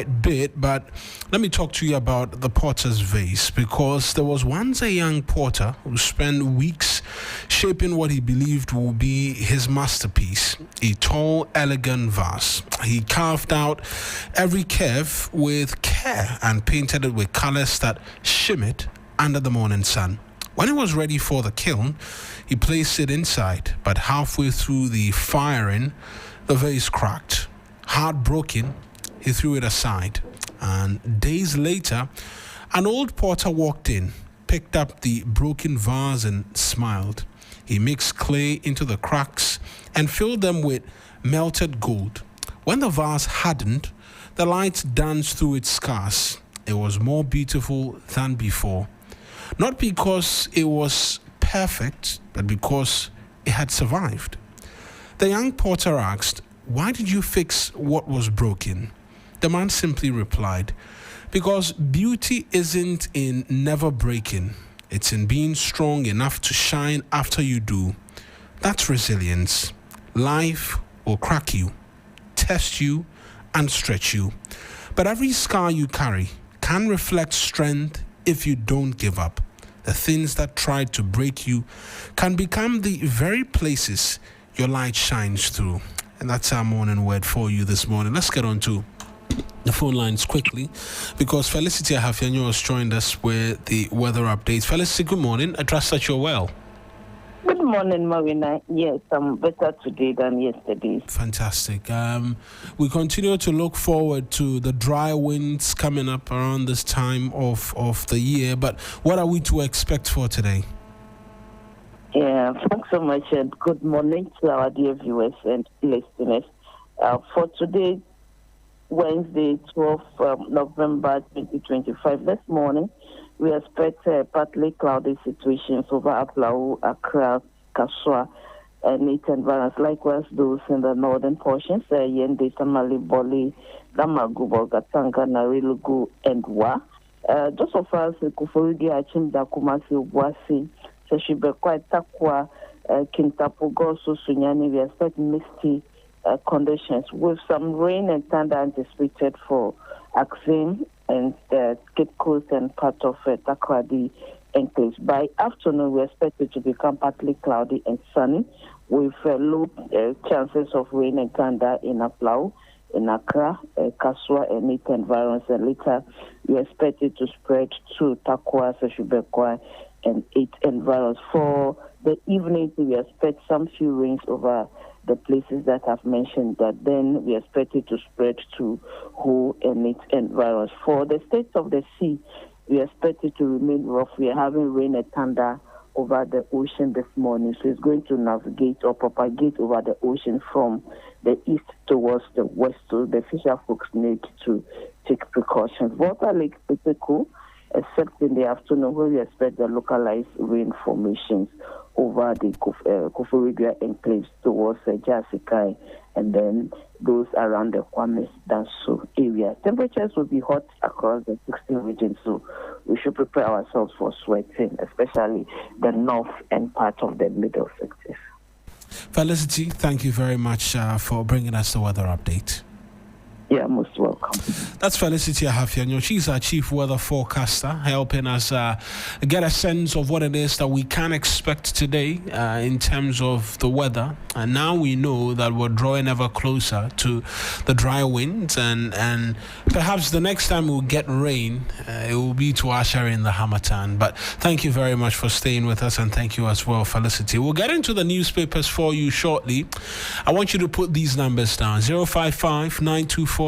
quite bit, but let me talk to you about the potter's vase, because there was once a young potter who spent weeks shaping what he believed would be his masterpiece, a tall, elegant vase. He carved out every curve with care and painted it with colors that shimmered under the morning sun. When it was ready for the kiln, he placed it inside, but halfway through the firing, the vase cracked. Heartbroken, he threw it aside. And days later, an old potter walked in, picked up the broken vase and smiled. He mixed clay into the cracks and filled them with melted gold. When the vase hardened, the light danced through its scars. It was more beautiful than before. Not because it was perfect, but because it had survived. The young potter asked, "Why did you fix what was broken?" The man simply replied, "Because beauty isn't in never breaking. It's in being strong enough to shine after you do. That's resilience. Life will crack you, test you, and stretch you. But every scar you carry can reflect strength if you don't give up. The things that tried to break you can become the very places your light shines through." And that's our morning word for you this morning. Let's get on to the phone lines quickly, because Felicity Ahafianyo has joined us with the weather updates. Felicity, good morning. I trust that you're well. Good morning, Mawuena. Yes, I'm better today than yesterday. Fantastic. We continue to look forward to the dry winds coming up around this time of the year, but what are we to expect for today? Yeah, thanks so much, and good morning to our dear viewers and listeners. For today, Wednesday, 12th November 2025, this morning, we expect partly cloudy situations over Aplau, Accra, Kaswa, and its environs. Likewise, those in the northern portions, Yende, Tamale, Boli, Damagubo, Gatanga, Narilugu, and Wa. Just so far as Kufuridi, Achimda, Kumasi, Wasi, Seshibekwa, Takwa, Kintapogo, Sunyani, we expect misty conditions with some rain and thunder anticipated for Axim and Cape Coast and part of Takrady enclaves. By afternoon, we expect it to become partly cloudy and sunny with low chances of rain and thunder in Aplau, in Accra, Kaswa, and its environs. And later, we expect it to spread to Takwa, Seshibekwa, and its environs. For the evening, we expect some few rains over the places that I've mentioned, that then we expect it to spread to Ho and its environs. For the states of the sea, we expect it to remain rough. We are having rain and thunder over the ocean this morning, so it's going to navigate or propagate over the ocean from the east towards the west, so the fisher folks need to take precautions. Water Lake Peteko, except in the afternoon where we expect the localized rain formations over the Koforidua enclaves towards Jasikai, and then those around the Kwame Danso area. Temperatures will be hot across the 16 regions, so we should prepare ourselves for sweating, especially the north and part of the middle sectors. Felicity, thank you very much for bringing us the weather update. Yeah, most welcome. That's Felicity Ahafianyo. She's our chief weather forecaster, helping us get a sense of what it is that we can expect today in terms of the weather. And now we know that we're drawing ever closer to the dry winds, and perhaps the next time we'll get rain, it will be to usher in the Hamatan. But thank you very much for staying with us, and thank you as well, Felicity. We'll get into the newspapers for you shortly. I want you to put these numbers down: 055-924-2717,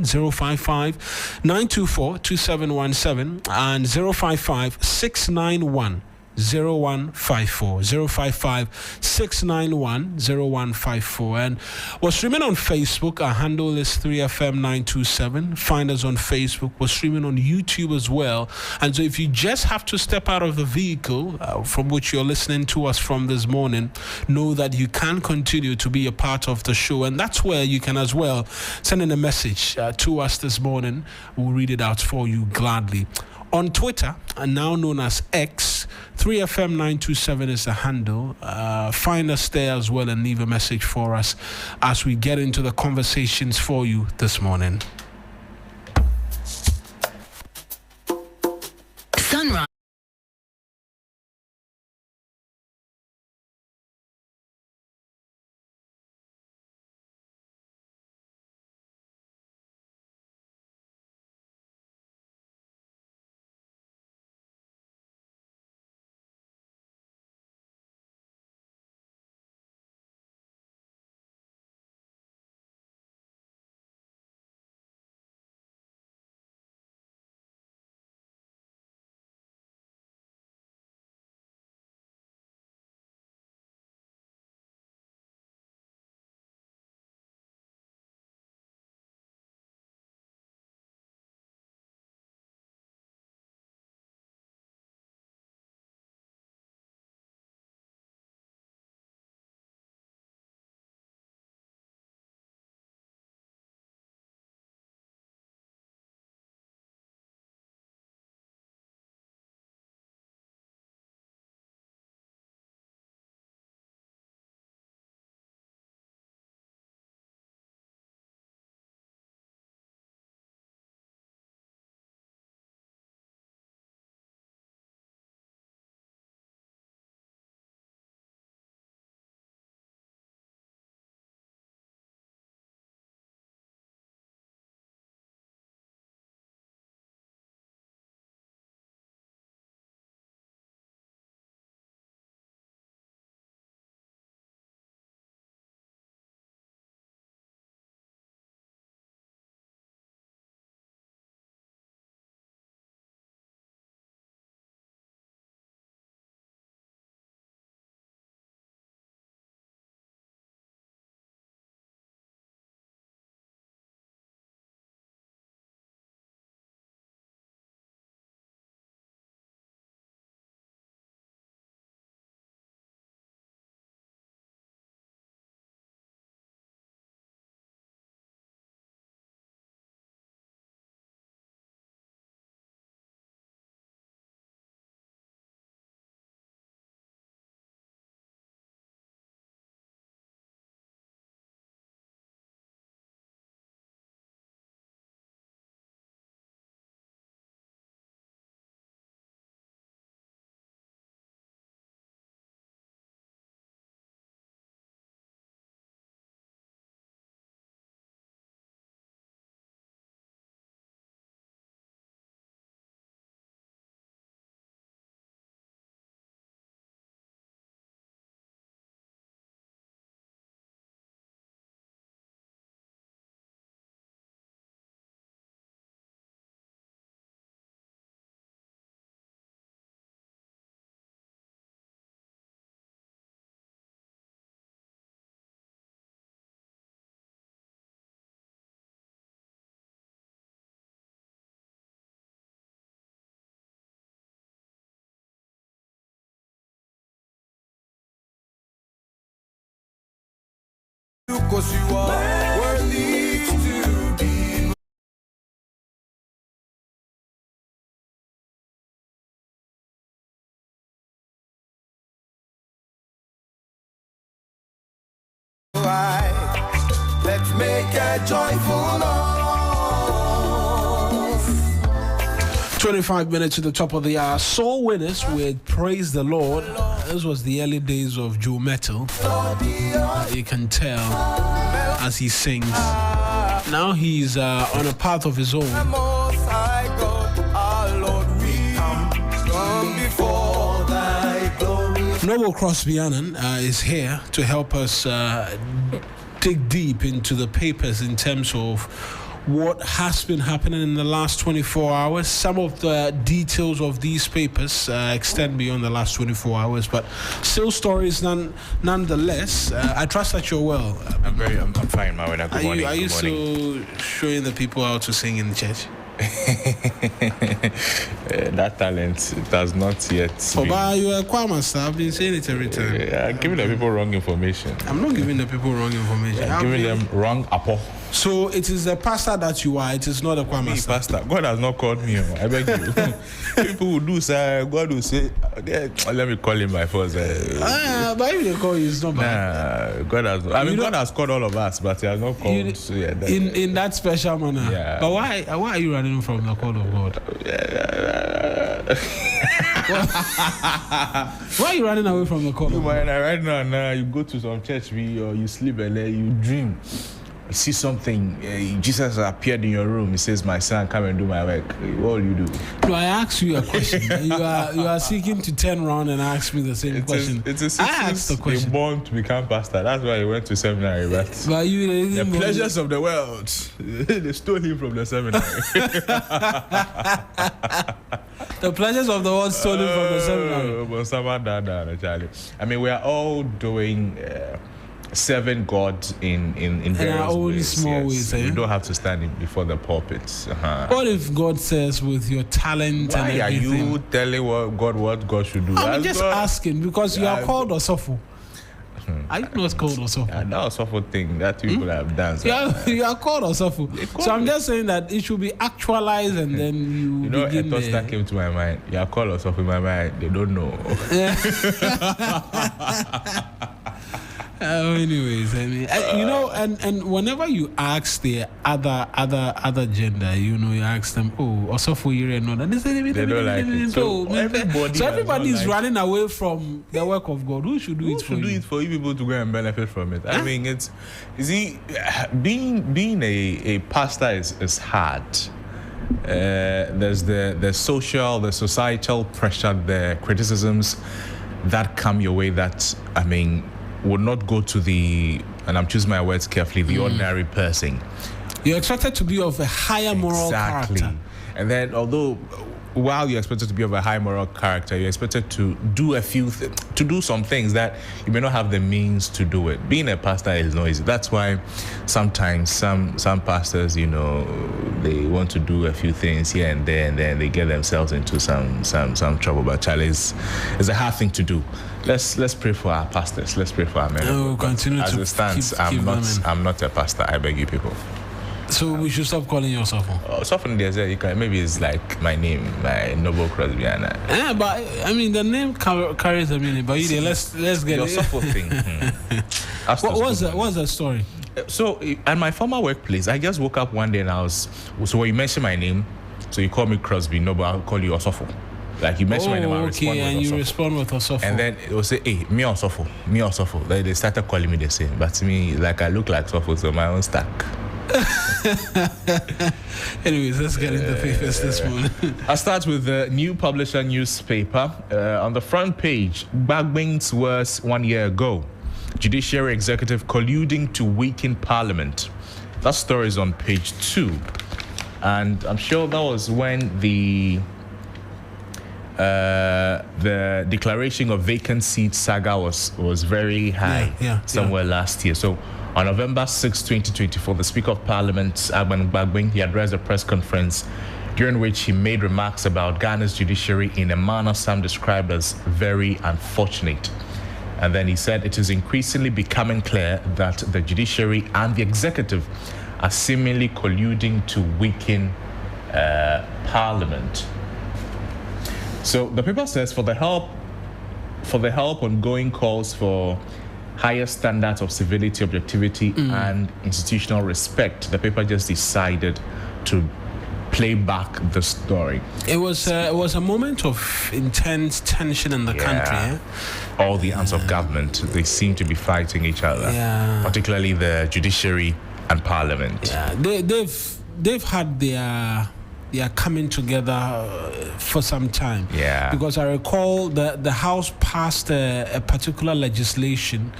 055-924-2717, and 055-691-0154, 055-691-0154. And we're streaming on Facebook. Our handle is 3FM927. Find us on Facebook. We're streaming on YouTube as well. And so if you just have to step out of the vehicle from which you're listening to us from this morning, know that you can continue to be a part of the show. And that's where you can as well send in a message to us this morning. We'll read it out for you gladly. On Twitter, now known as X, 3FM927 is the handle. Find us there as well and leave a message for us as we get into the conversations for you this morning. you, 'cause you are worthy to be. Let's make a joyful noise. 25 minutes to the top of the hour. Soul Winners with Praise the Lord. This was the early days of Joe Metal. You can tell as he sings. Now he's on a path of his own. Most High God, our Lord, we come before thy glory. Noble Crosby Annan is here to help us dig deep into the papers in terms of what has been happening in the last 24 hours. Some of the details of these papers extend beyond the last 24 hours, but still stories nonetheless. I trust that you're well. I'm fine, Mawuena. Good morning. Are you good morning. still showing the people how to sing in the church? That talent, it has not yet been. But you are choir master. I've been saying it every time. Giving the people wrong information. I'm not giving the people wrong information. I'm giving them wrong apple. So it is the pastor that you are. It is not a choir Me, master. pastor. God has not called me. I beg you. People will do, sir. God will say, let me call him by force. But if they call you, it's not bad. Nah, God has. I mean, God has called all of us, but He has not called. In that special manner. Yeah. But why are you running from the call of God? Why are you running away from the call of God? Right now, you go to some church, or you sleep and you dream. You see something, Jesus has appeared in your room. He says, "My son, come and do my work." What will you do? No, I asked you a question. you are seeking to turn around and ask me the same question. I asked the question. Born to become pastor. That's why he went to seminary. But the pleasures of the world, they stole him from the seminary. The pleasures of the world stole him from the seminary. I mean, we are all doing. Serving God in various our own ways, small ways. You don't have to stand before the pulpit. What if God says with your talent Why and everything? Are you telling what God should do? I'm just asking because you are called Osofo. Are you not called Osofo? That Osofo thing that people have done. You are called Osofo. So I'm just saying that it should be actualized and then you know, begin a thought that came to my mind. You are called Osofo in my mind. They don't know. Anyways, I mean, and whenever you ask the other gender, you ask them, oh, also for you and all that, they don't like it. So everybody is running away from the work of God. Who should do it for you? Who should do it for you people to go and benefit from it? I mean, being a pastor is hard. There's the social, the societal pressure, the criticisms that come your way that, I mean, would not go to the, and I'm choosing my words carefully, the ordinary person. You're expected to be of a higher moral character. And then, although while you're expected to be of a high moral character, you're expected to do do some things that you may not have the means to do it. Being a pastor is not easy. That's why sometimes some pastors, they want to do a few things here and there, and then they get themselves into some trouble. But Charlie, it's a hard thing to do. Let's pray for our pastors. Let's pray for our men. No, continue as to it stands, keep I'm not a pastor. I beg you, people. So we should stop calling you Osofo. Soften you can, maybe it's like my name, my Noble Crosby Annan. Yeah, but I mean the name carries a meaning. But let's get your Sofo thing. What's the story? So at my former workplace, I just woke up one day and so when you mention my name, so you call me Crosby, no, but I'll call you Osofo. Like you mention my name, I respond with and Osofo. you respond with Osofo. And then it will say, hey, me Osofo. Like they started calling me the same. But to me, like I look like Osofo, so my own stack. Anyways, let's get into the papers this morning. I'll start with the New Publisher newspaper. On the front page, Bagbing's worse 1 year ago. Judiciary executive colluding to weaken parliament. That story is on page 2. And I'm sure that was when the declaration of vacant seat saga was very high somewhere last year. So on November 6, 2024, the Speaker of Parliament, Agban Bagbing, he addressed a press conference during which he made remarks about Ghana's judiciary in a manner some described as very unfortunate. And then he said, it is increasingly becoming clear that the judiciary and the executive are seemingly colluding to weaken Parliament. So the paper says, for the help, ongoing calls for higher standards of civility, objectivity, and institutional respect, the paper just decided to play back the story. It was a moment of intense tension in the country. Eh? All the arms of government, they seem to be fighting each other, particularly the judiciary and Parliament. Yeah, they've had their coming together for some time. Yeah. Because I recall the House passed a particular legislation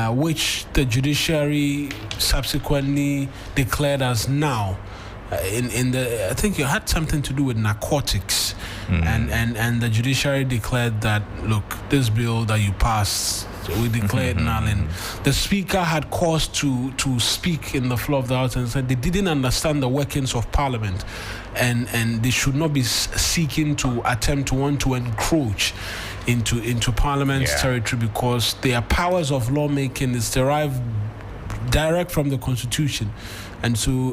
which the judiciary subsequently declared as now. In the, I think it had something to do with narcotics, and the judiciary declared that, look, this bill that you passed, we declared null. And the speaker had cause to speak in the floor of the House and said they didn't understand the workings of Parliament, and they should not be seeking to attempt to want to encroach into Parliament's territory, because their powers of lawmaking is derived direct from the Constitution, and so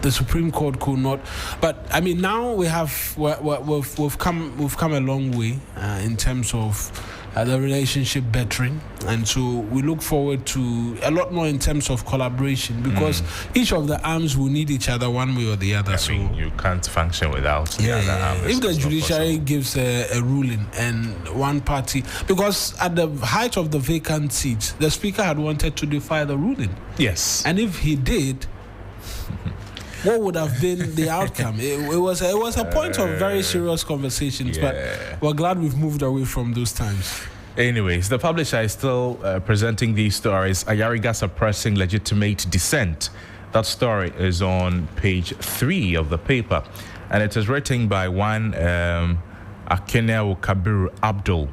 the Supreme Court could not. But I mean, now we've come a long way in terms of the relationship bettering, and so we look forward to a lot more in terms of collaboration, because each of the arms will need each other one way or the other. I mean, you can't function without the other arm. If the judiciary gives a ruling and one party, because at the height of the vacant seat, the speaker had wanted to defy the ruling. Yes. And if he did, what would have been the outcome? It was a point of very serious conversations, but we're glad we've moved away from those times. Anyways, the publisher is still presenting these stories. Ayariga suppressing legitimate dissent. That story is on page 3 of the paper, and it is written by one Akeneo Kabiru Abdul.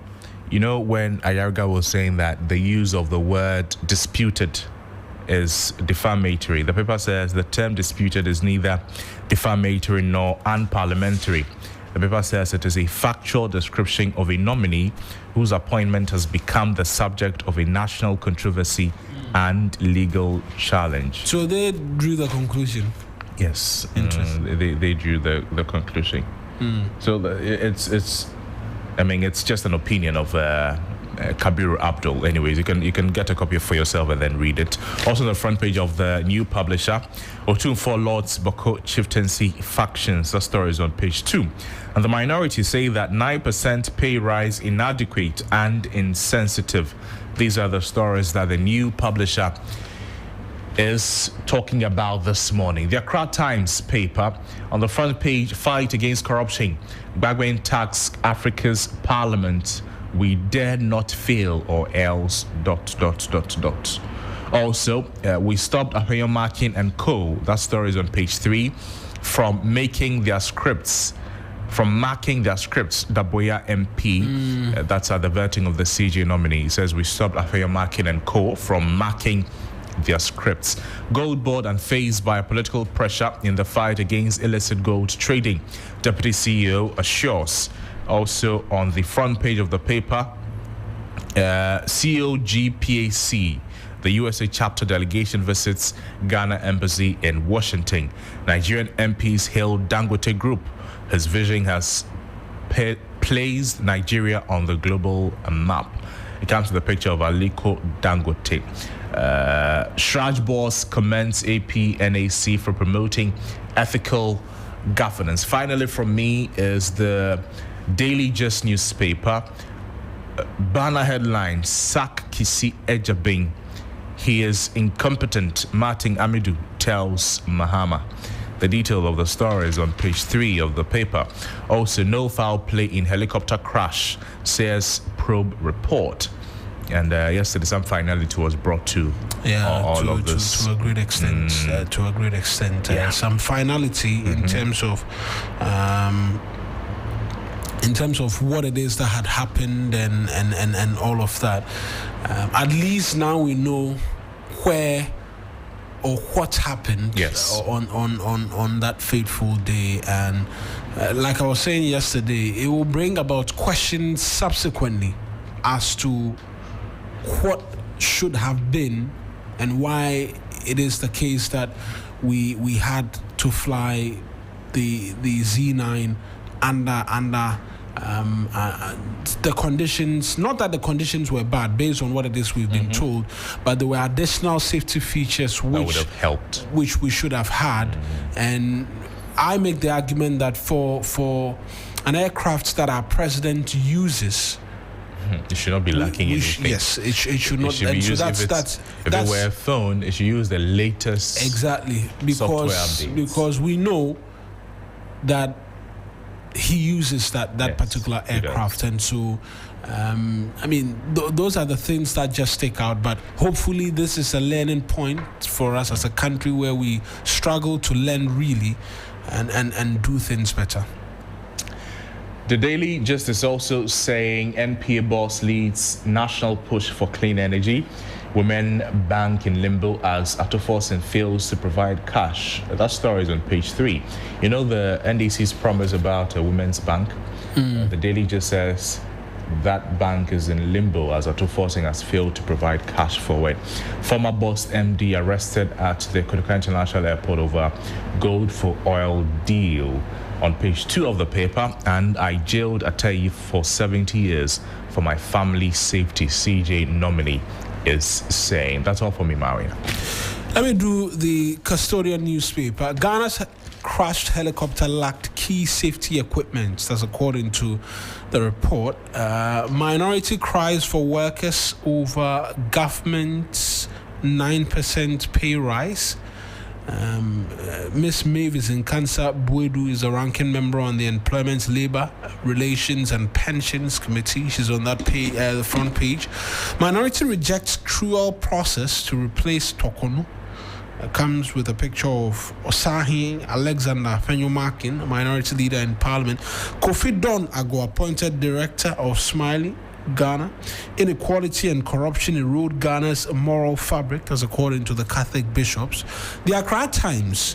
You know, when Ayariga was saying that the use of the word disputed is defamatory, the paper says the term disputed is neither defamatory nor unparliamentary. The paper says it is a factual description of a nominee whose appointment has become the subject of a national controversy and legal challenge. So they drew the conclusion. Yes, interesting. They drew the conclusion. So it's I mean, it's just an opinion of Kabiru Abdul. Anyways, you can get a copy for yourself and then read it. Also on the front page of the new publisher, Otunfo Lords Boko chieftaincy factions. The story is on page 2. And the minority say that 9% pay rise inadequate and insensitive. These are the stories that the new publisher is talking about this morning. The Accra Times paper on the front page, fight against corruption. Bagwin tax Africa's parliament. We dare not fail or else ... Also, we stopped Afeyomakin and Co. That story is on page 3. From marking their scripts, Daboya MP, that's at the vetting of the CJ nominee. He says we stopped Afeyomakin and Co. from marking their scripts. Gold board unfazed by political pressure in the fight against illicit gold trading. Deputy CEO assures. Also on the front page of the paper, COGPAC, the USA chapter delegation visits Ghana embassy in Washington. Nigerian MPs hail Dangote Group. His vision has placed Nigeria on the global map. It comes to the picture of Aliko Dangote. Shraj Boss commends APNAC for promoting ethical governance. Finally, from me is the Daily Just newspaper. Banner headline: Sack Kisi Ejabing. He is incompetent, Martin Amidou tells Mahama. The detail of the story is on page 3 of the paper. Also, no foul play in helicopter crash, says probe report. And yesterday, some finality was brought to all of this. To a great extent. Some finality in terms of what it is that had happened and all of that. At least now we know where or what happened on that fateful day. And like I was saying yesterday, it will bring about questions subsequently as to what should have been and why it is the case that we had to fly the Z9 under the conditions. Not that the conditions were bad based on what it is we've been told, but there were additional safety features which that would have helped, which we should have had. And I make the argument that for an aircraft that our president uses, it should not be lacking anything. Yes, it should not. It should be used, if it were a phone, it should use the latest software updates. Because we know that he uses that particular aircraft, and so those are the things that just stick out. But hopefully this is a learning point for us as a country where we struggle to learn really and do things better. The Daily Just is also saying NPA boss leads national push for clean energy. Women bank in limbo as Atoforsen fails to provide cash. That story is on page 3. You know the NDC's promise about a women's bank? The Daily Just says that bank is in limbo as Atoforsen has failed to provide cash for it. Former boss MD arrested at the Kotoka International Airport over gold for oil deal. On page 2 of the paper, and I jailed Atayi for 70 years for my family safety, CJ nominee is saying. That's all for me, Mawuena. Let me do the custodian newspaper. Ghana's crashed helicopter lacked key safety equipment. That's according to the report. Minority cries for workers over government's 9% pay rise. Miss Mavis Nkansa Buedu is a ranking member on the Employment, Labour, Relations and Pensions Committee. She's on that page, the front page. Minority rejects cruel process to replace Tokono. Comes with a picture of Osahi Alexander Fenyomakin, a minority leader in Parliament. Kofi Don Ago, appointed director of Smiley Ghana. Inequality and corruption erode Ghana's moral fabric, as according to the Catholic bishops. The Accra Times,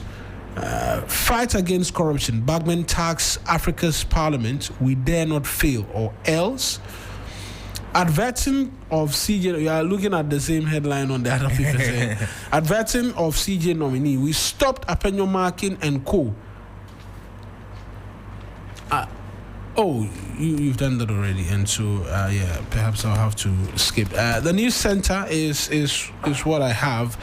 fight against corruption. Bagman tax Africa's parliament. We dare not fail, or else. Adverting of CJ, you are looking at the same headline on the other paper saying, adverting of CJ nominee. We stopped Apenyo Markin and Co. You've done that already, and so perhaps I'll have to skip. The news center is what I have.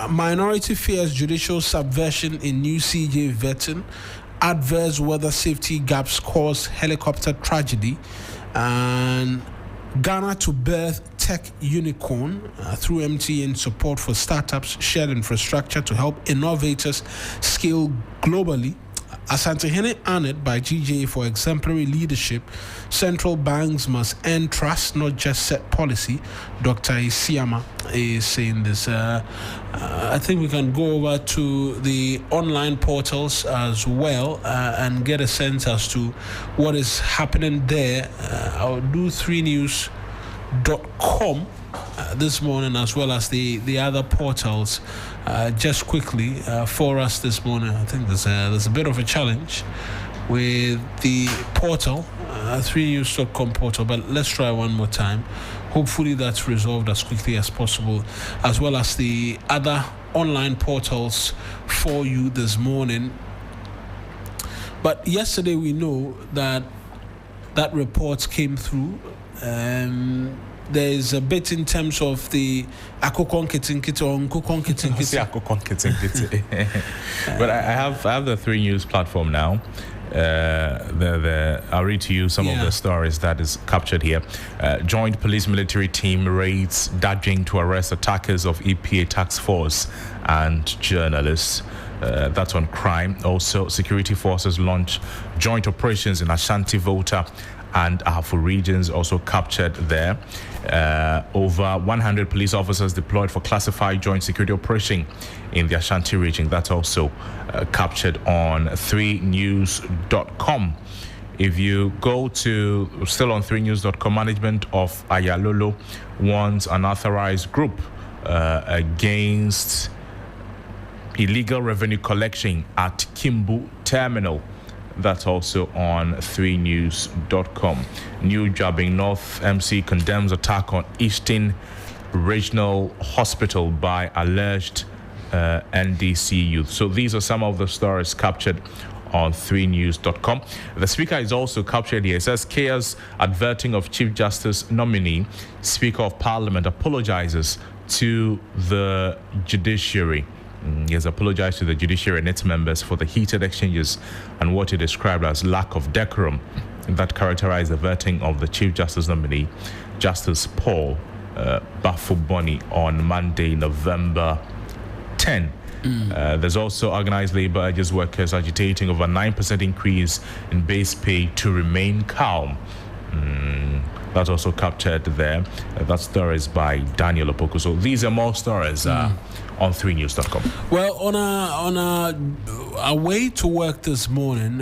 Minority fears judicial subversion in new CJ vetting. Adverse weather safety gaps cause helicopter tragedy, and Ghana to birth tech unicorn through MTN support for startups, shared infrastructure to help innovators scale globally. Asante Hene honored by GJA for exemplary leadership. Central banks must earn trust, not just set policy. Dr. Isiama is saying this. I think we can go over to the online portals as well and get a sense as to what is happening there. I'll do 3news.com this morning, as well as the other portals. Just quickly for us this morning, I think there's a bit of a challenge with the portal, 3news.com portal, but let's try one more time. Hopefully that's resolved as quickly as possible, as well as the other online portals for you this morning. But yesterday we know that report came through. There's a bit in terms of the Akokon Kitinkiti or Nkokon Kitinkiti. But I have the 3 News platform now. I'll read to you some of the stories that is captured here. Joint police military team raids Dajing to arrest attackers of EPA task force and journalists. That's on crime. Also, security forces launch joint operations in Ashanti Volta and Ahafo regions, also captured there. Over 100 police officers deployed for classified joint security operation in the Ashanti region. That's also captured on 3news.com. If you go to, still on 3news.com, management of Ayalolo warns unauthorized group against illegal revenue collection at Kimbu Terminal. That's also on 3news.com. New jabbing. North MC condemns attack on Eastern Regional Hospital by alleged NDC youth. So these are some of the stories captured on 3news.com. The speaker is also captured here. It says chaos adverting of Chief Justice nominee. Speaker of Parliament apologizes to the judiciary. He has apologized to the judiciary and its members for the heated exchanges and what he described as lack of decorum that characterized the vetting of the Chief Justice nominee, Justice Paul Bafuboni, on Monday, November 10. There's also organized labor urges workers agitating over 9% increase in base pay to remain calm. That's also captured there. That story is by Daniel Opoku. So these are more stories on 3news.com. Well, on a way to work this morning,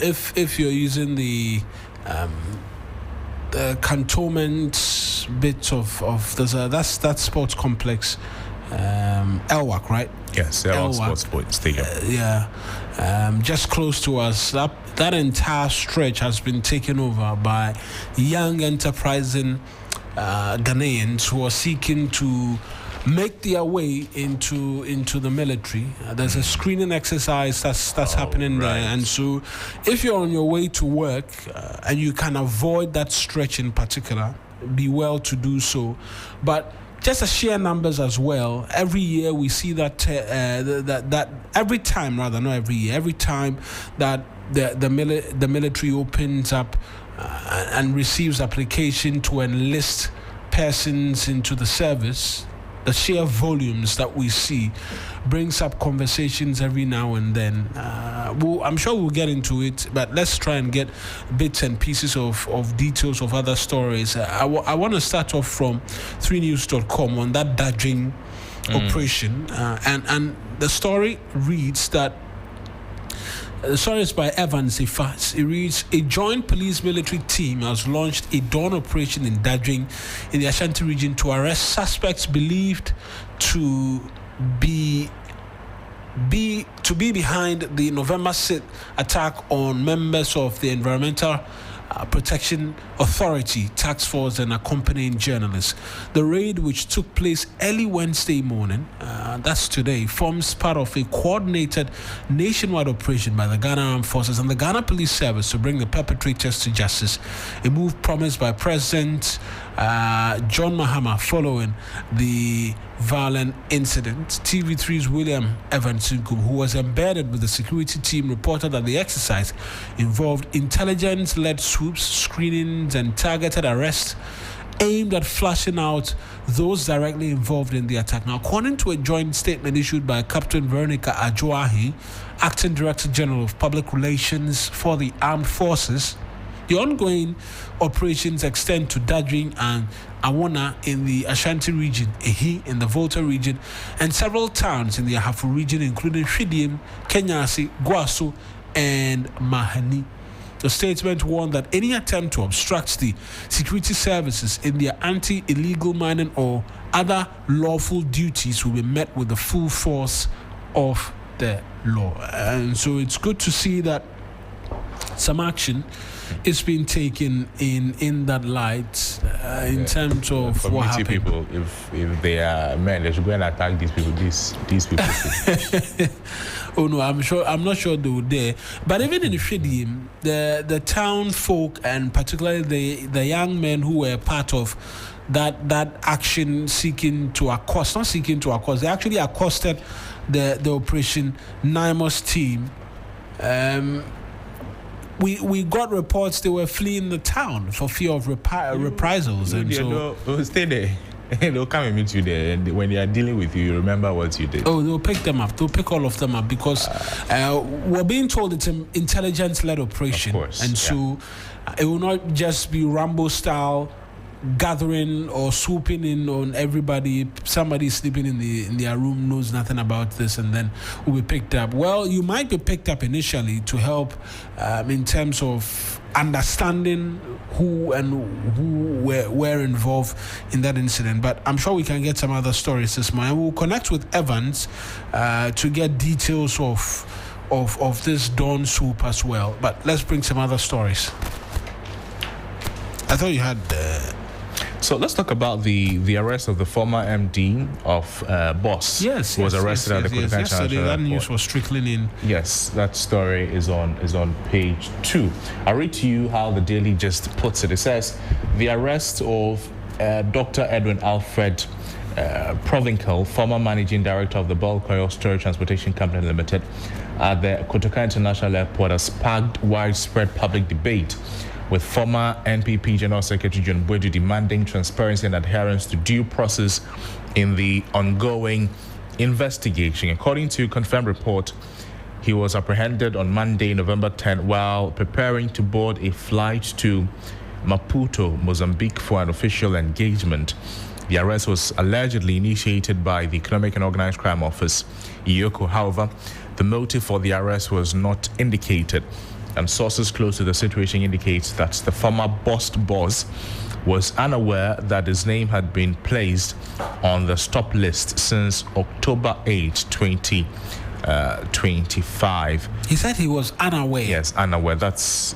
if you're using the cantonment bit of that's that sports complex, Elwak, right? Yes, Elwak Sports Stadium. Just close to us. That entire stretch has been taken over by young, enterprising Ghanaians who are seeking to make their way into the military. There's a screening exercise that's happening there, and so if you're on your way to work and you can avoid that stretch in particular, be well to do so. But just as sheer numbers as well, every year we see that that every time that the military opens up and receives application to enlist persons into the service, the sheer volumes that we see brings up conversations every now and then. I'm sure we'll get into it, but let's try and get bits and pieces of details of other stories. I want to start off from 3news.com on that dodging operation. And the story reads that the story is by Annan Sixtus. It reads, a joint police military team has launched a dawn operation in Dadjing in the Ashanti region to arrest suspects believed to be behind the November 6th attack on members of the Environmental Protection Authority task force and accompanying journalists. The raid, which took place early Wednesday morning, that's today, forms part of a coordinated nationwide operation by the Ghana Armed Forces and the Ghana Police Service to bring the perpetrators to justice, a move promised by President John Mahama following the violent incident. TV3's William Evans, who was embedded with the security team, reported that the exercise involved intelligence-led swoops, screenings, and targeted arrests aimed at flashing out those directly involved in the attack. Now, according to a joint statement issued by Captain Veronica Ajoahi, Acting Director General of Public Relations for the Armed Forces, the ongoing operations extend to Dadjing and Awona in the Ashanti region, Ehi in the Volta region, and several towns in the Ahafo region, including Hwidiem, Kenyasi, Gwaso, and Mahani. The statement warned that any attempt to obstruct the security services in their anti-illegal mining or other lawful duties will be met with the full force of the law. And so it's good to see that some action is being taken in that light in terms of what happened. People, if they are men, they should go and attack these people. These people. Oh no, I'm not sure they were there. But even in Hwidiem, the town folk and particularly the young men who were part of that action not seeking to accost, they actually accosted the Operation Naimos team. We got reports they were fleeing the town for fear of reprisals, and so stay there. They'll come and meet you there, and when they are dealing with you, you remember what you did. Oh, they'll pick them up. They'll pick all of them up because we're being told it's an intelligence-led operation, of course, and so it will not just be Rambo style gathering or swooping in on everybody. Somebody sleeping in their room knows nothing about this and then will be picked up. Well, you might be picked up initially to help in terms of understanding who were involved in that incident, but I'm sure we can get some other stories this morning. We'll connect with Evans to get details of of this dawn soup as well. But let's bring some other stories. I thought you had. So let's talk about the arrest of the former MD of Boss. Yes, who was arrested at the Kotaka yesterday. International That Airport. news was trickling in. Yes, that story is on page 2. I'll read to you how the Daily just puts it. It says the arrest of Dr. Edwin Alfred Provincial, former managing director of the Bulk Oil Storage Transportation Company Limited, at the Kotaka International Airport has sparked widespread public debate, with former NPP General Secretary John Boadu demanding transparency and adherence to due process in the ongoing investigation. According to a confirmed report, he was apprehended on Monday, November 10, while preparing to board a flight to Maputo, Mozambique, for an official engagement. The arrest was allegedly initiated by the Economic and Organized Crime Office, EOCO. However, the motive for the arrest was not indicated, and sources close to the situation indicate that the former boss was unaware that his name had been placed on the stop list since October 8, 2025. He said he was unaware. Yes, unaware. That's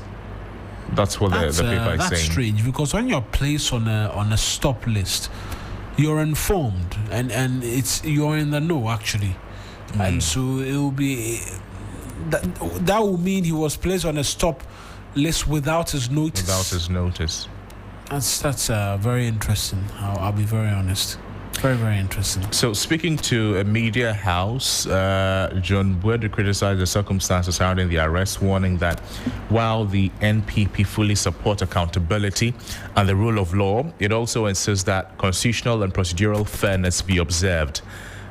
what the paper is that's saying. Strange, because when you're placed on a stop list, you're informed and you're in the know actually, and so it will be. That will mean he was placed on a stop list without his notice. That's very interesting. I'll be very honest. Very, very interesting. So, speaking to a media house, John Boadu criticized the circumstances surrounding the arrest, warning that while the NPP fully support accountability and the rule of law, it also insists that constitutional and procedural fairness be observed.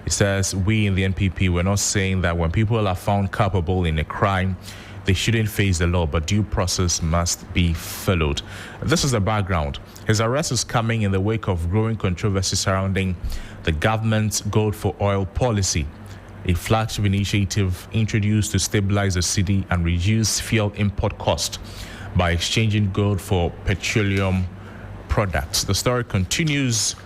He says, we in the NPP, we're not saying that when people are found culpable in a crime, they shouldn't face the law, but due process must be followed. This is the background. His arrest is coming in the wake of growing controversy surrounding the government's gold for oil policy, a flagship initiative introduced to stabilize the city and reduce fuel import cost by exchanging gold for petroleum products. The story continues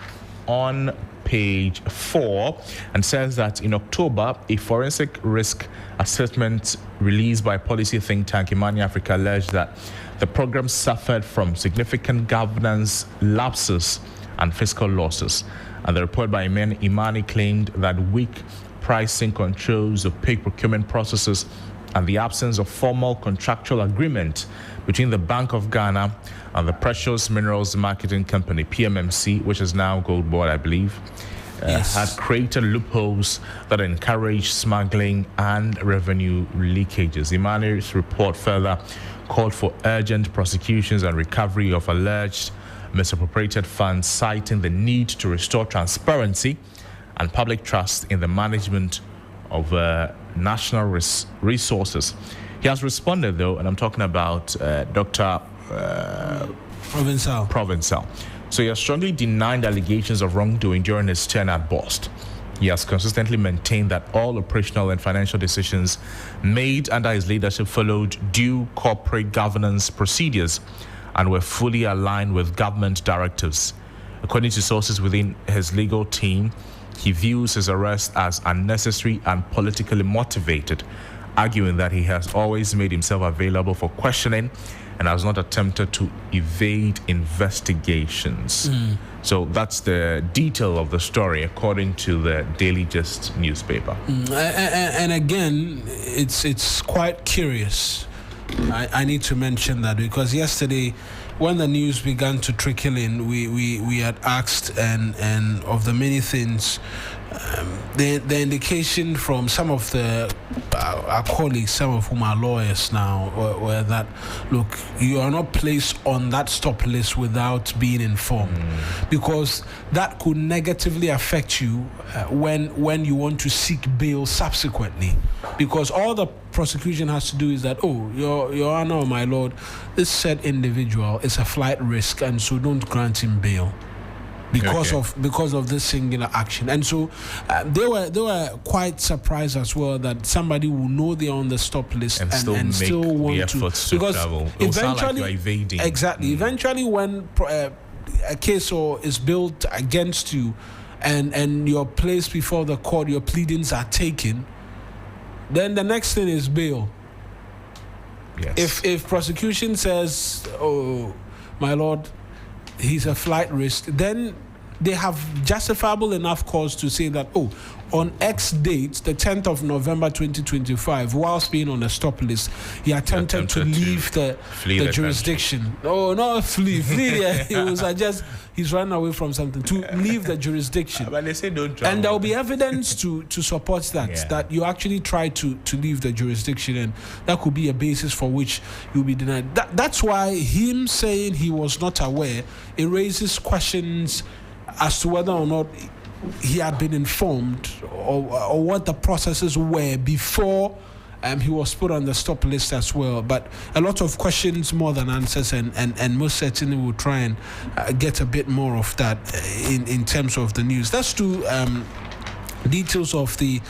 on page 4 and says that in October, a forensic risk assessment released by policy think tank Imani Africa alleged that the program suffered from significant governance lapses and fiscal losses. And the report by Imani claimed that weak pricing controls, opaque procurement processes, and the absence of formal contractual agreement between the Bank of Ghana and the Precious Minerals Marketing Company, PMMC, which is now Gold Board, I believe, had created loopholes that encouraged smuggling and revenue leakages. Imani's report further called for urgent prosecutions and recovery of alleged misappropriated funds, citing the need to restore transparency and public trust in the management of national resources. He has responded, though, and I'm talking about Dr. Provincial. So he has strongly denied allegations of wrongdoing during his tenure at Bost. He has consistently maintained that all operational and financial decisions made under his leadership followed due corporate governance procedures and were fully aligned with government directives. According to sources within his legal team, he views his arrest as unnecessary and politically motivated, arguing that he has always made himself available for questioning and has not attempted to evade investigations. So that's the detail of the story, according to the Daily Gist newspaper. And again, it's quite curious. I need to mention that because yesterday, when the news began to trickle in, we had asked and of the many things, the indication from some of our colleagues, some of whom are lawyers now, were that, look, you are not placed on that stop list without being informed, because that could negatively affect you when you want to seek bail subsequently, because all the prosecution has to do is that, your honor, my lord, this said individual is a flight risk, and so don't grant him bail because of this singular action. And so they were quite surprised as well that somebody will know they're on the stop list and still want to, because eventually like evading. Exactly. Eventually, when a case is built against you and you're placed before the court, your pleadings are taken, then the next thing is bail. Yes. If prosecution says, oh, my lord, he's a flight risk, then they have justifiable enough cause to say that, oh, on X date, the 10th of November 2025, whilst being on a stop list, he attempted to leave the jurisdiction. Country. Oh, no, flee. It was he's running away from something, to leave the jurisdiction. But they say don't travel. And there will be evidence to support that, that you actually tried to leave the jurisdiction, and that could be a basis for which you'll be denied. That's why him saying he was not aware, it raises questions as to whether or not he had been informed or what the processes were before he was put on the stop list as well. But a lot of questions more than answers, and most certainly we'll try and get a bit more of that in terms of the news. Let's do details of the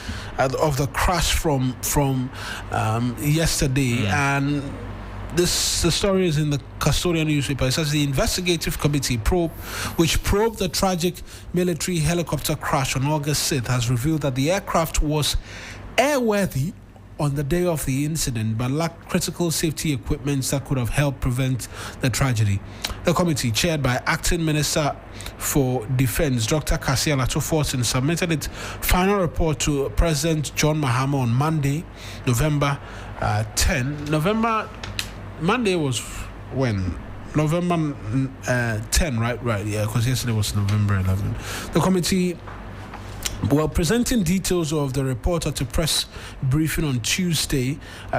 crash from yesterday, and the story is in the Custodian newspaper. It says the investigative committee which probed the tragic military helicopter crash on August 6th has revealed that the aircraft was airworthy on the day of the incident, but lacked critical safety equipment that could have helped prevent the tragedy. The committee, chaired by Acting Minister for Defense, Dr. Kasia Lato-Fortin, submitted its final report to President John Mahama on Monday, November 10. Monday was when? November 10, right? Yeah, because yesterday was November 11. The committee, presenting details of the report at a press briefing on Tuesday,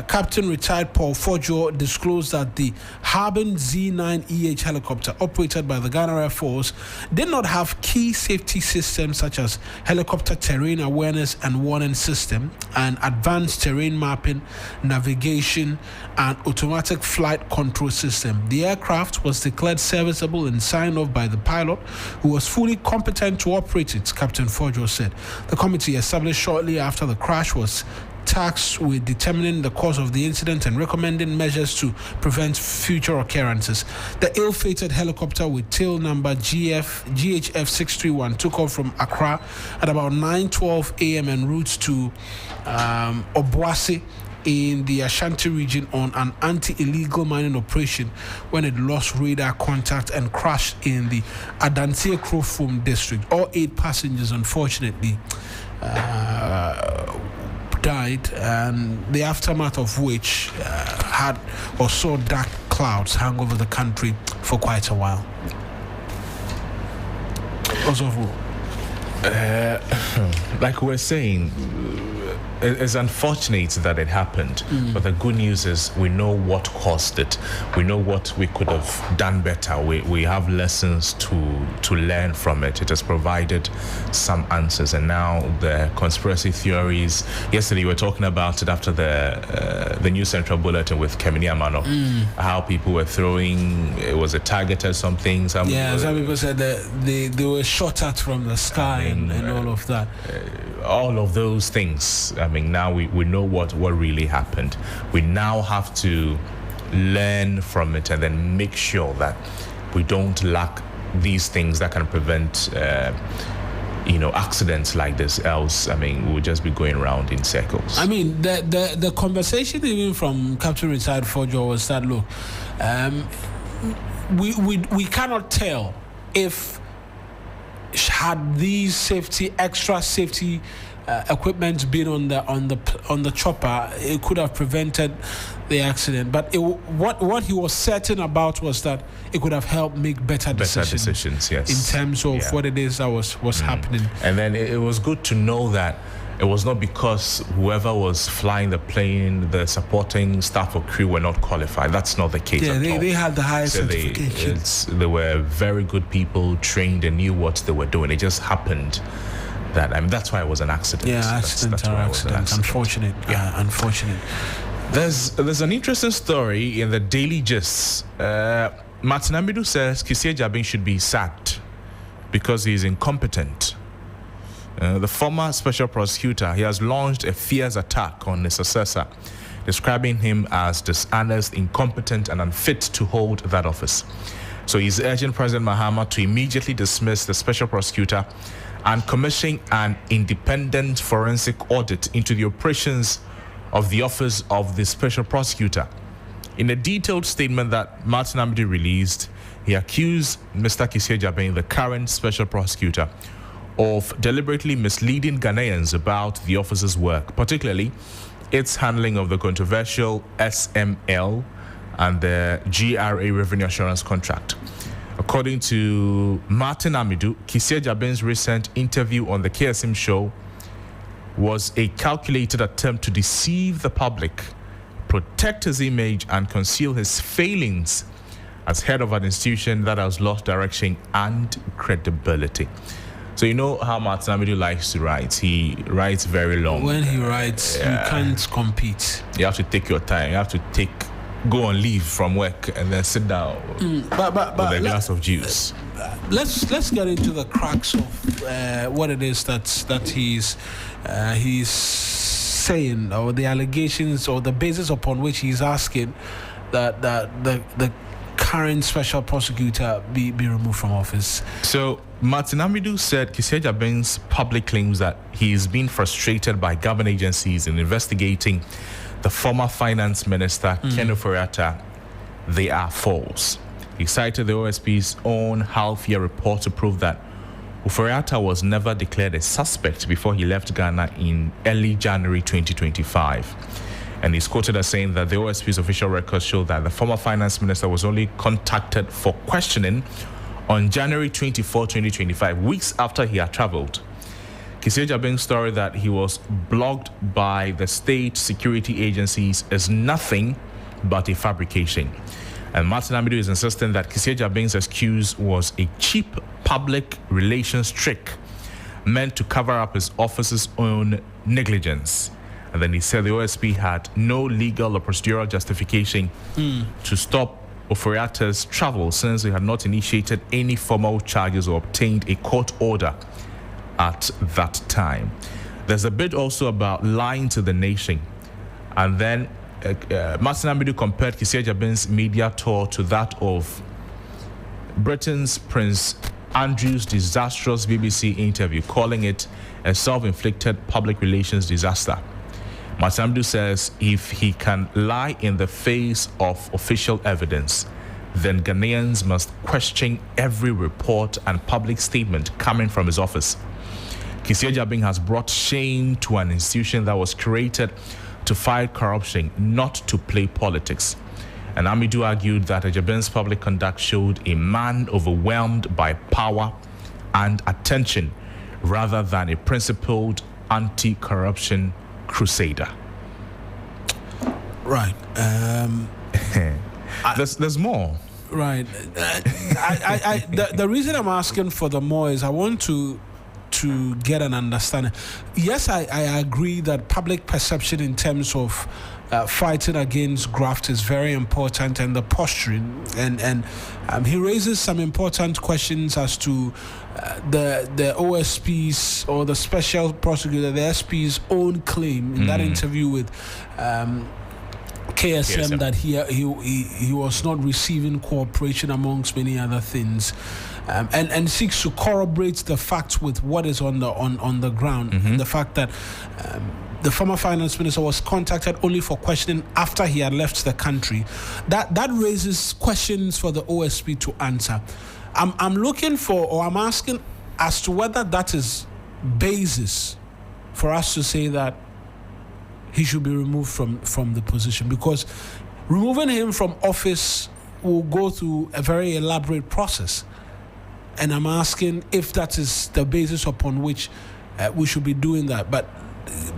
Captain retired Paul Fojo disclosed that the Harbin Z9EH helicopter operated by the Ghana Air Force did not have key safety systems such as helicopter terrain awareness and warning system and advanced terrain mapping, navigation, and automatic flight control system. The aircraft was declared serviceable and signed off by the pilot, who was fully competent to operate it, Captain Fojo said. The committee, established shortly after the crash, was tasked with determining the cause of the incident and recommending measures to prevent future occurrences. The ill-fated helicopter with tail number GHF 631 took off from Accra at about 9:12 a.m. en route to Obuasi in the Ashanti region on an anti-illegal mining operation when it lost radar contact and crashed in the Adansie Krofum district. All 8 passengers, unfortunately, died, and the aftermath of which saw dark clouds hang over the country for quite a while. Like we're saying, it's unfortunate that it happened, but the good news is we know what caused it. We know what we could have done better. We have lessons to learn from it. It has provided some answers, and now the conspiracy theories. Yesterday we were talking about it after the New Central Bulletin with Kemini Amano, how people were throwing, it was a targeted something. Some people said that they were shot at from the sky, and all of that. All of those things. I mean, now we know what really happened. We now have to learn from it and then make sure that we don't lack these things that can prevent accidents like this. Else, I mean, we'll just be going around in circles. I mean, the conversation even from Captain Retired Fojo was that, look, we cannot tell if had these extra safety equipment been on the chopper, it could have prevented the accident. But what he was certain about was that it could have helped make better decisions, yes, in terms of what it is that was happening. And then it was good to know that it was not because whoever was flying the plane, the supporting staff or crew were not qualified. That's not the case at all. They had the highest certification. They were very good people, trained and knew what they were doing. It just happened that, I mean, that's why it was an accident. Yeah, accident. Unfortunate. Yeah, unfortunate. There's an interesting story in the Daily Gist. Martin Amidu says Kisie Jabin should be sacked because he is incompetent. The former special prosecutor, he has launched a fierce attack on his successor, describing him as dishonest, incompetent, and unfit to hold that office. So he's urging President Mahama to immediately dismiss the special prosecutor and commission an independent forensic audit into the operations of the office of the special prosecutor. In a detailed statement that Martin Amidu released, he accused Mr. Kissie Agyabeng, the current special prosecutor, of deliberately misleading Ghanaians about the office's work, particularly its handling of the controversial SML and the GRA revenue assurance contract. According to Martin Amidu, Kissie Agyabeng's recent interview on the KSM show was a calculated attempt to deceive the public, protect his image, and conceal his failings as head of an institution that has lost direction and credibility. So you know how Martin Amidu likes to write. He writes very long. When he writes, you can't compete. You have to take your time. You have to go on leave from work and then sit down with a glass of juice. Let's get into the crux of what it is that he's saying, or the allegations, or the basis upon which he's asking that the current special prosecutor be removed from office. So Martin Amidu said Kissie Agyabeng's public claims that he is being frustrated by government agencies in investigating the former finance minister Ken Ofori-Atta, they are false. He cited the OSP's own half-year report to prove that Ofori-Atta was never declared a suspect before he left Ghana in early January 2025. And he's quoted as saying that the OSP's official records show that the former finance minister was only contacted for questioning on January 24, 2025, weeks after he had traveled. Kissie Agyabeng's story that he was blocked by the state security agencies is nothing but a fabrication. And Martin Amidu is insisting that Kissie Agyabeng's excuse was a cheap public relations trick meant to cover up his office's own negligence. And then he said the OSP had no legal or procedural justification to stop Ofori-Atta's travel, since he had not initiated any formal charges or obtained a court order at that time. There's a bit also about lying to the nation. And then Martin Amidu compared Kissie Agyabeng's media tour to that of Britain's Prince Andrew's disastrous BBC interview, calling it a self-inflicted public relations disaster. Martin Amidu says if he can lie in the face of official evidence, then Ghanaians must question every report and public statement coming from his office. Kissie Agyabeng has brought shame to an institution that was created to fight corruption, not to play politics. And Amidu argued that Agyabeng's public conduct showed a man overwhelmed by power and attention rather than a principled anti-corruption crusader. Right. There's more. Right. The reason I'm asking for the more is I want to get an understanding. Yes, I agree that public perception in terms of fighting against graft is very important, and the posturing, and he raises some important questions as to the OSP's, or the special prosecutor, the SP's own claim in that interview with KSM that he was not receiving cooperation, amongst many other things, and seeks to corroborate the facts with what is on the ground. The fact that the former finance minister was contacted only for questioning after he had left the country, that raises questions for the OSP to answer. I'm looking for, or I'm asking as to whether that is basis for us to say that he should be removed from the position, because removing him from office will go through a very elaborate process. And I'm asking if that is the basis upon which we should be doing that. But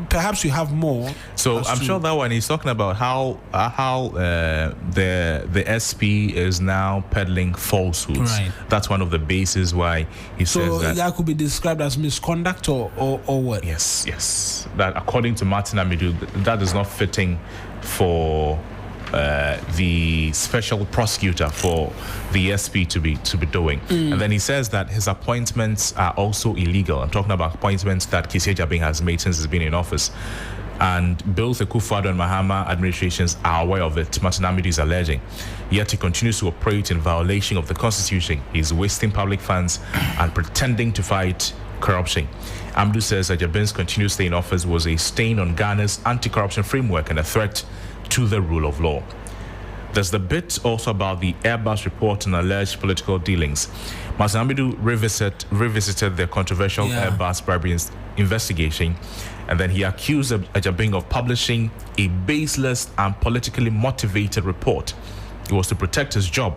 perhaps you have more. So I'm sure that one he's talking about how the SP is now peddling falsehoods. Right. That's one of the bases why he says that. So that could be described as misconduct or what? Yes. That according to Martin Amidu, that is not fitting for the special prosecutor, for the SP to be doing. And then he says that his appointments are also illegal. I'm talking about appointments that Kissie Agyabeng has made since he's been in office. And both the Akufo-Addo and Mahama administrations are aware of it, Martin Amidu is alleging. Yet he continues to operate in violation of the Constitution. He's wasting public funds and pretending to fight corruption. Amadou says Ajabin's continued stay in office was a stain on Ghana's anti-corruption framework and a threat to the rule of law. There's the bit also about the Airbus report and alleged political dealings. Martin Amadou revisited the controversial Airbus bribery investigation, and then he accused Ajabin of publishing a baseless and politically motivated report. It was to protect his job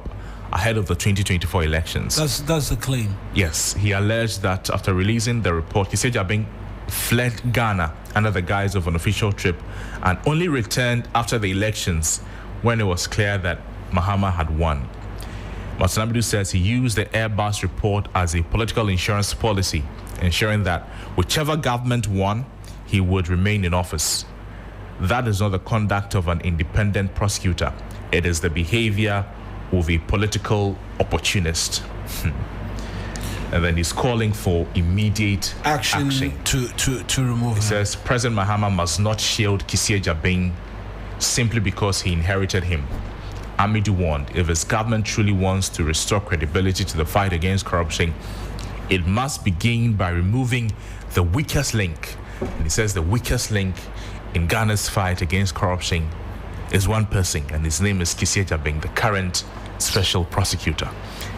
ahead of the 2024 elections. That's the claim. Yes, he alleged that after releasing the report, he said Ajabin fled Ghana under the guise of an official trip and only returned after the elections when it was clear that Mahama had won. Martin Amadou says he used the Airbus report as a political insurance policy, ensuring that whichever government won, he would remain in office. That is not the conduct of an independent prosecutor. It is the behavior of a political opportunist. And then he's calling for immediate action. To remove him. He says President Mahama must not shield Kissie Ajabin simply because he inherited him. Amadou warned, if his government truly wants to restore credibility to the fight against corruption, it must begin by removing the weakest link. And he says the weakest link in Ghana's fight against corruption is one person, and his name is Kissie Ajabin, the current special prosecutor.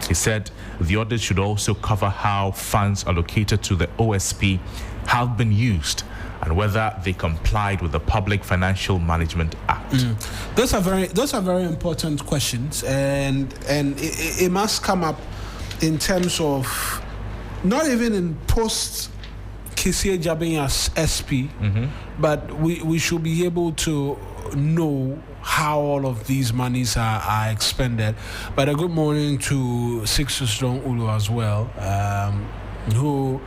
He said the audit should also cover how funds allocated to the OSP have been used and whether they complied with the Public Financial Management Act. Those are very important questions, and it must come up in terms of not even in post Kissie Ajabin as SP, but we should be able to know how all of these monies are expended. But a good morning to Sixtus Ullo as well, who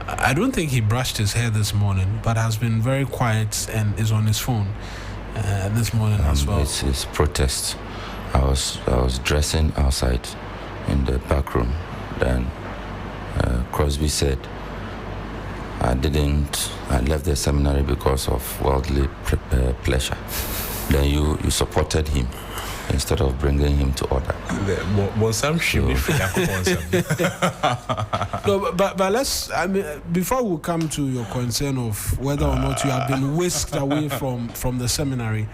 I don't think he brushed his hair this morning, but has been very quiet and is on his phone this morning as well. It's protest. I was dressing outside in the back room. Then Crosby said, I left the seminary because of worldly pleasure. Then you supported him instead of bringing him to order. No, but let's. I mean, before we come to your concern of whether or not you have been whisked away from the seminary,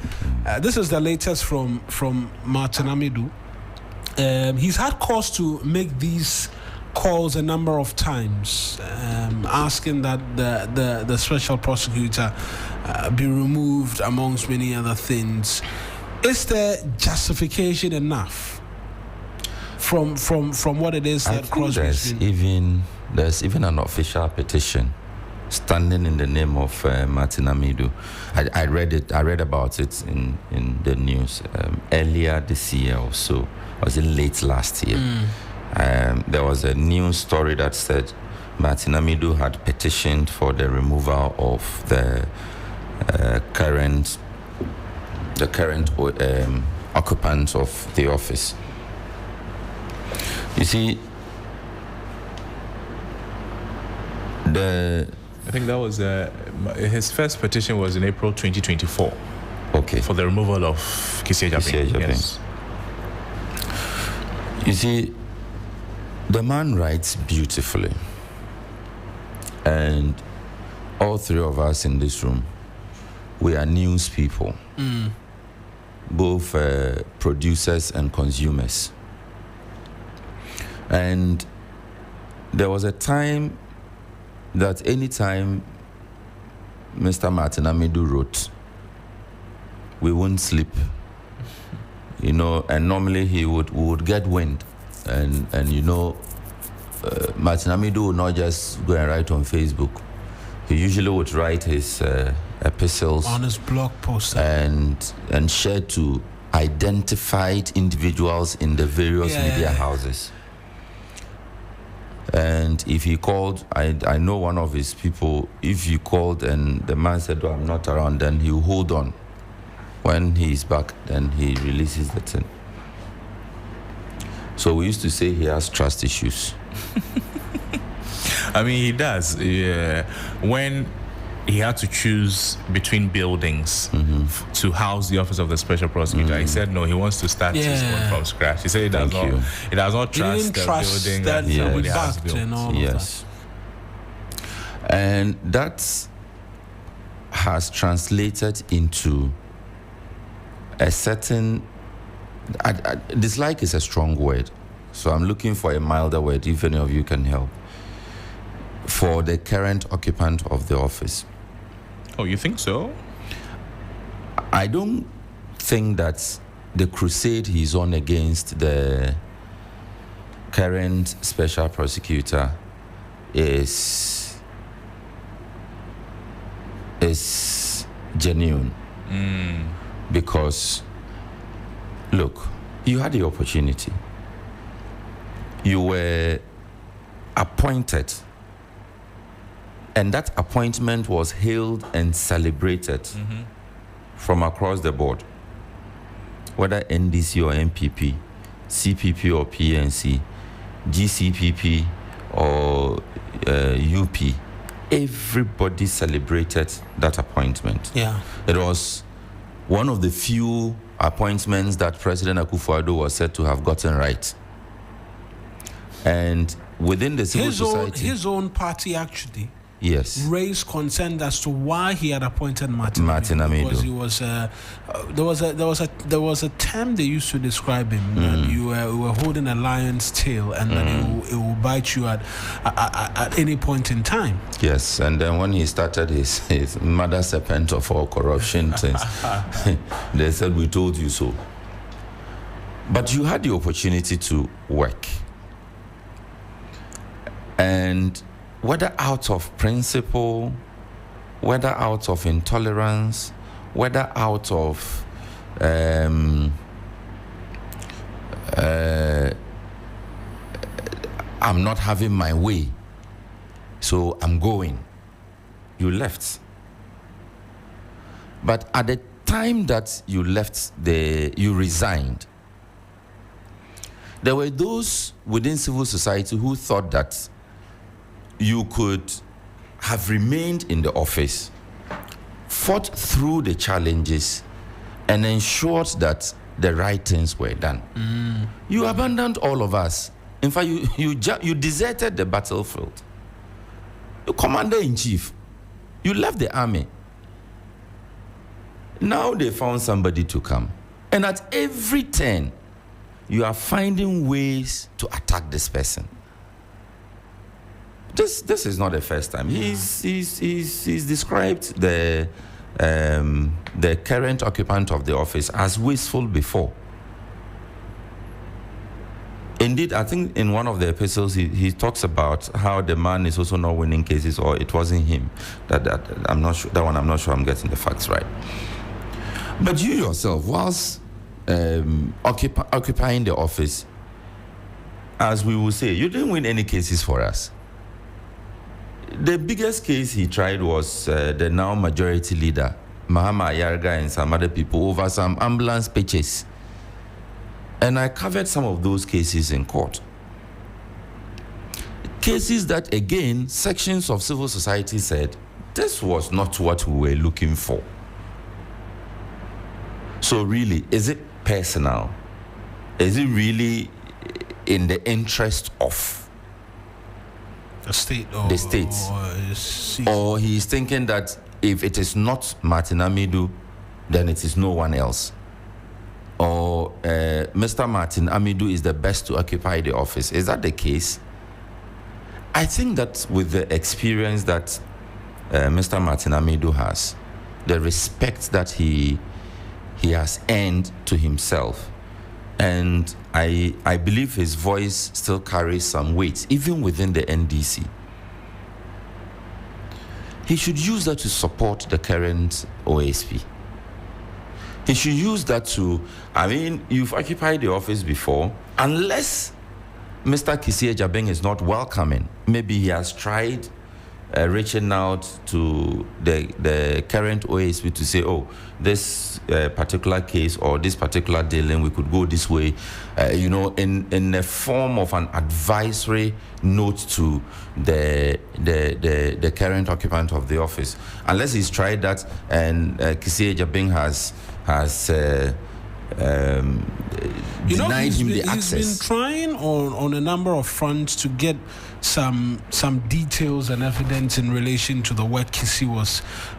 this is the latest from Martin Amadou. He's had cause to make these calls a number of times, asking that the special prosecutor be removed, amongst many other things. Is there justification enough from what it is that Crosby's been? There's even an official petition standing in the name of Martin Amadou. I read about it in the news earlier this year or so. Was it late last year? There was a news story that said Martin Amadou had petitioned for the removal of the current occupants of the office. You see, I think that was his first petition was in April 2024. Okay. For the removal of Kissie Ajabin. Yes. You see, the man writes beautifully, and all three of us in this room, we are news people, both producers and consumers. And there was a time that anytime Mr. Martin Amadou wrote, we wouldn't sleep, and normally we would get wind. And Martin Amadou would not just go and write on Facebook. He usually would write his epistles on his blog post and share to identified individuals in the various media houses. And if he called, I know one of his people, if he called and the man said, I'm not around, then he'll hold on. When he's back, then he releases the thing. So we used to say he has trust issues. I mean, he does. Yeah. When he had to choose between buildings to house the office of the special prosecutor, he said no, he wants to start his own from scratch. He said he does not trust the building that somebody has built. And all of that. And that has translated into a certain dislike is a strong word, so I'm looking for a milder word, if any of you can help, for the current occupant of the office. Oh, you think so? I don't think that the crusade he's on against the current special prosecutor is genuine. Because, look, you had the opportunity. You were appointed, and that appointment was hailed and celebrated from across the board, whether NDC or MPP, CPP or PNC, GCPP or UP. Everybody celebrated that appointment. Yeah. It was one of the few appointments that President Akufo-Addo was said to have gotten right. And within the civil society... His own party actually yes, raised concern as to why he had appointed Martin Amido. Because he was there was a term they used to describe him, that you were holding a lion's tail, and that it will bite you at any point in time. Yes, and then when he started his mother serpent of all corruption things, they said, we told you so. But you had the opportunity to work. And whether out of principle, whether out of intolerance, whether out of I'm not having my way, so I'm going, you left. But at the time that you left, you resigned, there were those within civil society who thought that you could have remained in the office, fought through the challenges, and ensured that the right things were done. You abandoned all of us. In fact, you deserted the battlefield. You commander-in-chief. You left the army. Now they found somebody to come. And at every turn, you are finding ways to attack this person. This is not the first time. He's described the current occupant of the office as wasteful before. Indeed, I think in one of the epistles he talks about how the man is also not winning cases, or it wasn't him. That I'm not sure. That one I'm not sure I'm getting the facts right. But you yourself, whilst occupying the office, as we will say, you didn't win any cases for us. The biggest case he tried was the now majority leader, Mahama Ayarga, and some other people over some ambulance pitches. And I covered some of those cases in court. Cases that, again, sections of civil society said, this was not what we were looking for. So really, is it personal? Is it really in the interest of the state, or he's thinking that if it is not Martin Amido, then it is no one else, or Mr. Martin Amido is the best to occupy the office? Is that the case? I think that with the experience that Mr. Martin Amido has, the respect that he has earned to himself, and I believe his voice still carries some weight, even within the NDC. He should use that to support the current OSP. He should use that to, you've occupied the office before, unless Mr. Kissie Ejabeng is not welcoming. Maybe he has tried reaching out to the current OSP to say, this particular case or this particular dealing, we could go this way, in the form of an advisory note to the current occupant of the office. Unless he's tried that, and Kissie Ejabeng has denied him the access. He's been trying on a number of fronts to get some details and evidence in relation to the work Kissi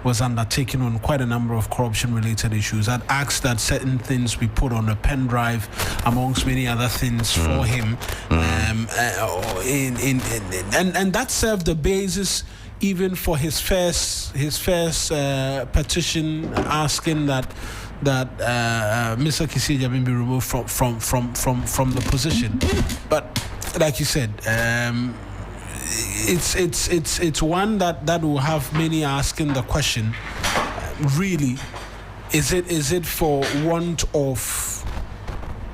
was undertaking on quite a number of corruption-related issues. I'd asked that certain things be put on a pen drive, amongst many other things, for him, and that served the basis even for his first petition asking that Mr. Kissi Ejabeng be removed from the position. But like you said, it's one that will have many asking the question, really, is it for want of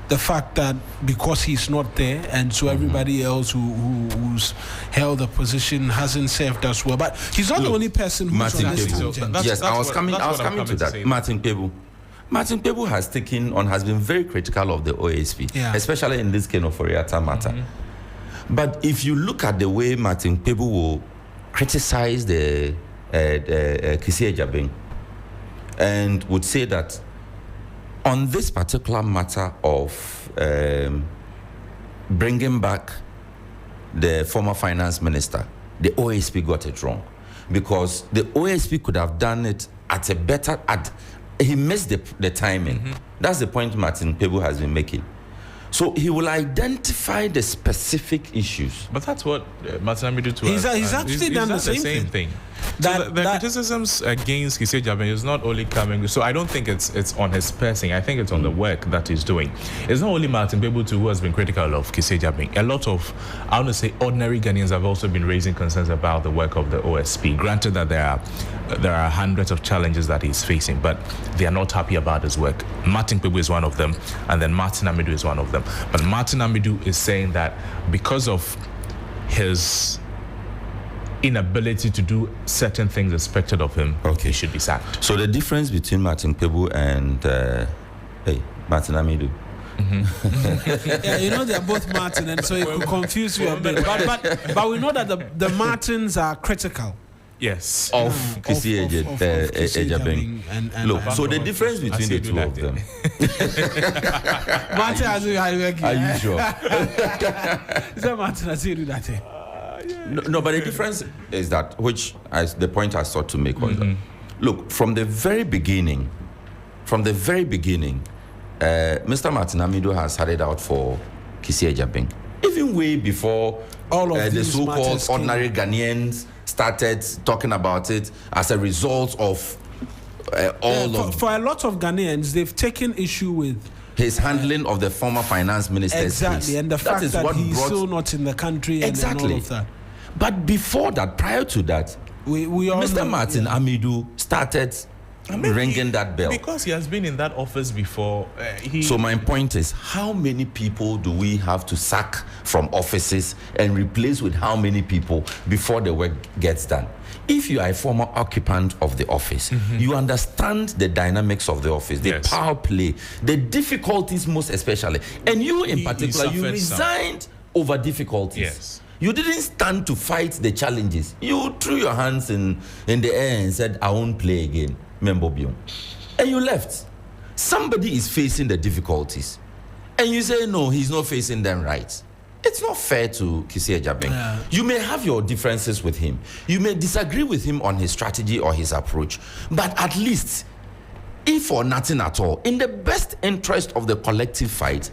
the fact that because he's not there, and so everybody else who's held the position hasn't served us well? But he's not the only person who's Martin on this Pebu. tangent. Yes, I was coming to that. Martin Pebu has been very critical of the OSP, especially in this kind of Oriata matter. But if you look at the way Martin Pebu will criticize the Kissi Ejabeng, and would say that on this particular matter of bringing back the former finance minister, the OSP got it wrong, because the OSP could have done it at a better. He missed the timing. That's the point Martin Pebu has been making. So he will identify the specific issues. But that's what Martin Amidu too. He's actually done the same thing. The criticisms against Kissi Ejabeng is not only coming. So I don't think it's on his person. I think it's on the work that he's doing. It's not only Martin Pebu who has been critical of Kissi Ejabeng. A lot of, I want to say, ordinary Ghanaians have also been raising concerns about the work of the OSP. Granted that there are hundreds of challenges that he's facing, but they are not happy about his work. Martin Pebu is one of them, and then Martin Amidu is one of them. But Martin Amidu is saying that because of his inability to do certain things expected of him, he should be sacked. So the difference between Martin Pebu and Martin Amidu. Yeah, they're both Martin, and so it could confuse you a bit. But we know that the Martins are critical. Yes, of Kissi Ejabeng. Look, so the difference between the two of them. Martin, are you sure? Is that Martin? I see you do that. No, but the difference is that, which the point I sought to make was that, look, from the very beginning, Mr. Martin Amidu has had it out for Kissi Ejabeng, even way before all of the so-called ordinary Ghanaians started talking about it as a result of for a lot of Ghanaians, they've taken issue with his handling of the former finance minister's case. And the fact that he's still not in the country and all of that. But before that, prior to that, Mr. Martin Amidu started ringing that bell. Because he has been in that office before. So my point is, how many people do we have to sack from offices and replace with how many people before the work gets done? If you are a former occupant of the office, you understand the dynamics of the office, the power play, the difficulties most especially. And you in particular, you resigned over difficulties. Yes. You didn't stand to fight the challenges. You threw your hands in the air and said, I won't play again. And you left. Somebody is facing the difficulties. And you say, no, he's not facing them right. It's not fair to Kissi Ejabeng. Yeah. You may have your differences with him. You may disagree with him on his strategy or his approach. But at least, if for nothing at all, in the best interest of the collective fight,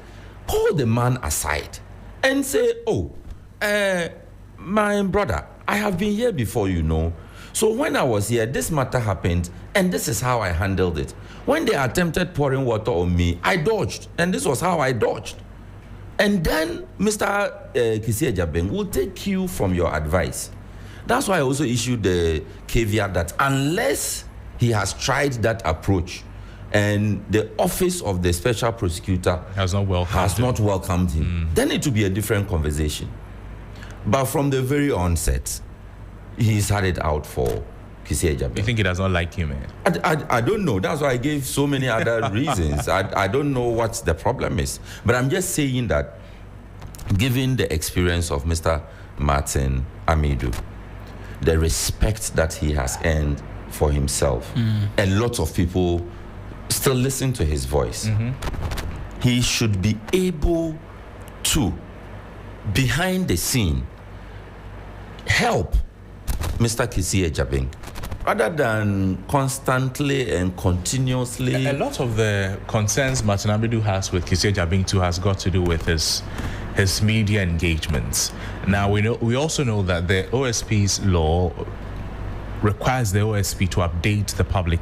pull the man aside and say, my brother, I have been here before, So when I was here, this matter happened, and this is how I handled it. When they attempted pouring water on me, I dodged, and this was how I dodged. And then Mr. Kissi Ejabeng will take cue from your advice. That's why I also issued the caveat that unless he has tried that approach, and the office of the special prosecutor has not welcomed him, then it will be a different conversation. But from the very onset, he's had it out for Kissi Ejabeng. You think he does not like you, man? I don't know. That's why I gave so many other reasons. I don't know what the problem is. But I'm just saying that given the experience of Mr. Martin Amidu, the respect that he has earned for himself, and lots of people still listen to his voice. He should be able to, behind the scene, help Mr. Kissi Ejabing, rather than constantly and continuously. A lot of the concerns Martin Abidu has with Kissi Ejabing too has got to do with his media engagements. Now we also know that the OSP's law requires the OSP to update the public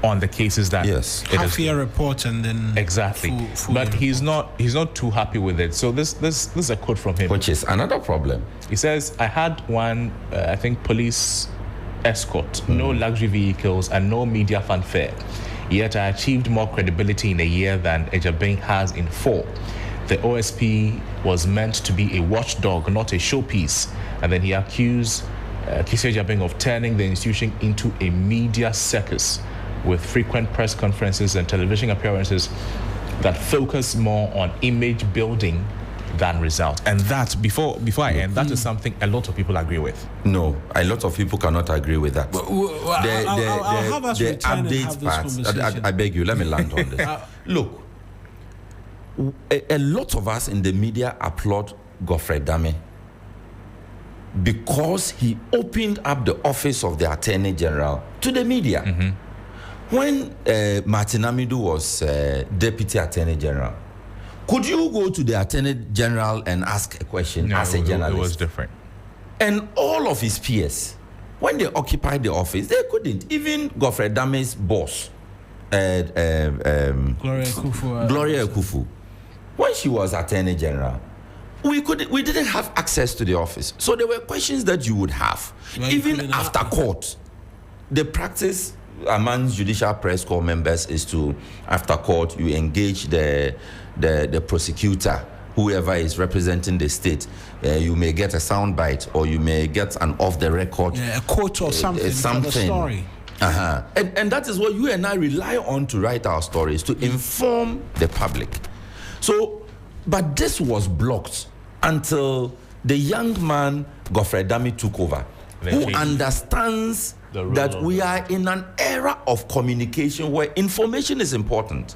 on the cases that half-year report and then exactly. But he's not too happy with it. So this is a quote from him, which is another problem. He says, "I had one, I think, police escort, no luxury vehicles, and no media fanfare. Yet I achieved more credibility in a year than Ejabing has in 4. The OSP was meant to be a watchdog, not a showpiece." And then he accused Kissi Ejabing of turning the institution into a media circus with frequent press conferences and television appearances that focus more on image building than results. And that, before I end, that is something a lot of people agree with. No, a lot of people cannot agree with that. I'll have us return and have this conversation. I beg you, let me land on this. Look, a lot of us in the media applaud Godfrey Dame because he opened up the office of the Attorney General to the media. When Martin Amidu was Deputy Attorney General, could you go to the Attorney General and ask a question as a journalist? It was different. And all of his peers, when they occupied the office, they couldn't. Even Godfrey Dame's boss, Gloria Ekufu, when she was Attorney General, we didn't have access to the office. So there were questions that you would have. Even after court, the practice among judicial press corps members is to, after court, you engage the prosecutor, whoever is representing the state. You may get a sound bite, or you may get an off-the-record a quote or something. For the story. And that is what you and I rely on to write our stories, to inform the public. So, but this was blocked until the young man Godfrey Dame took over, who understands that we are in an era of communication where information is important.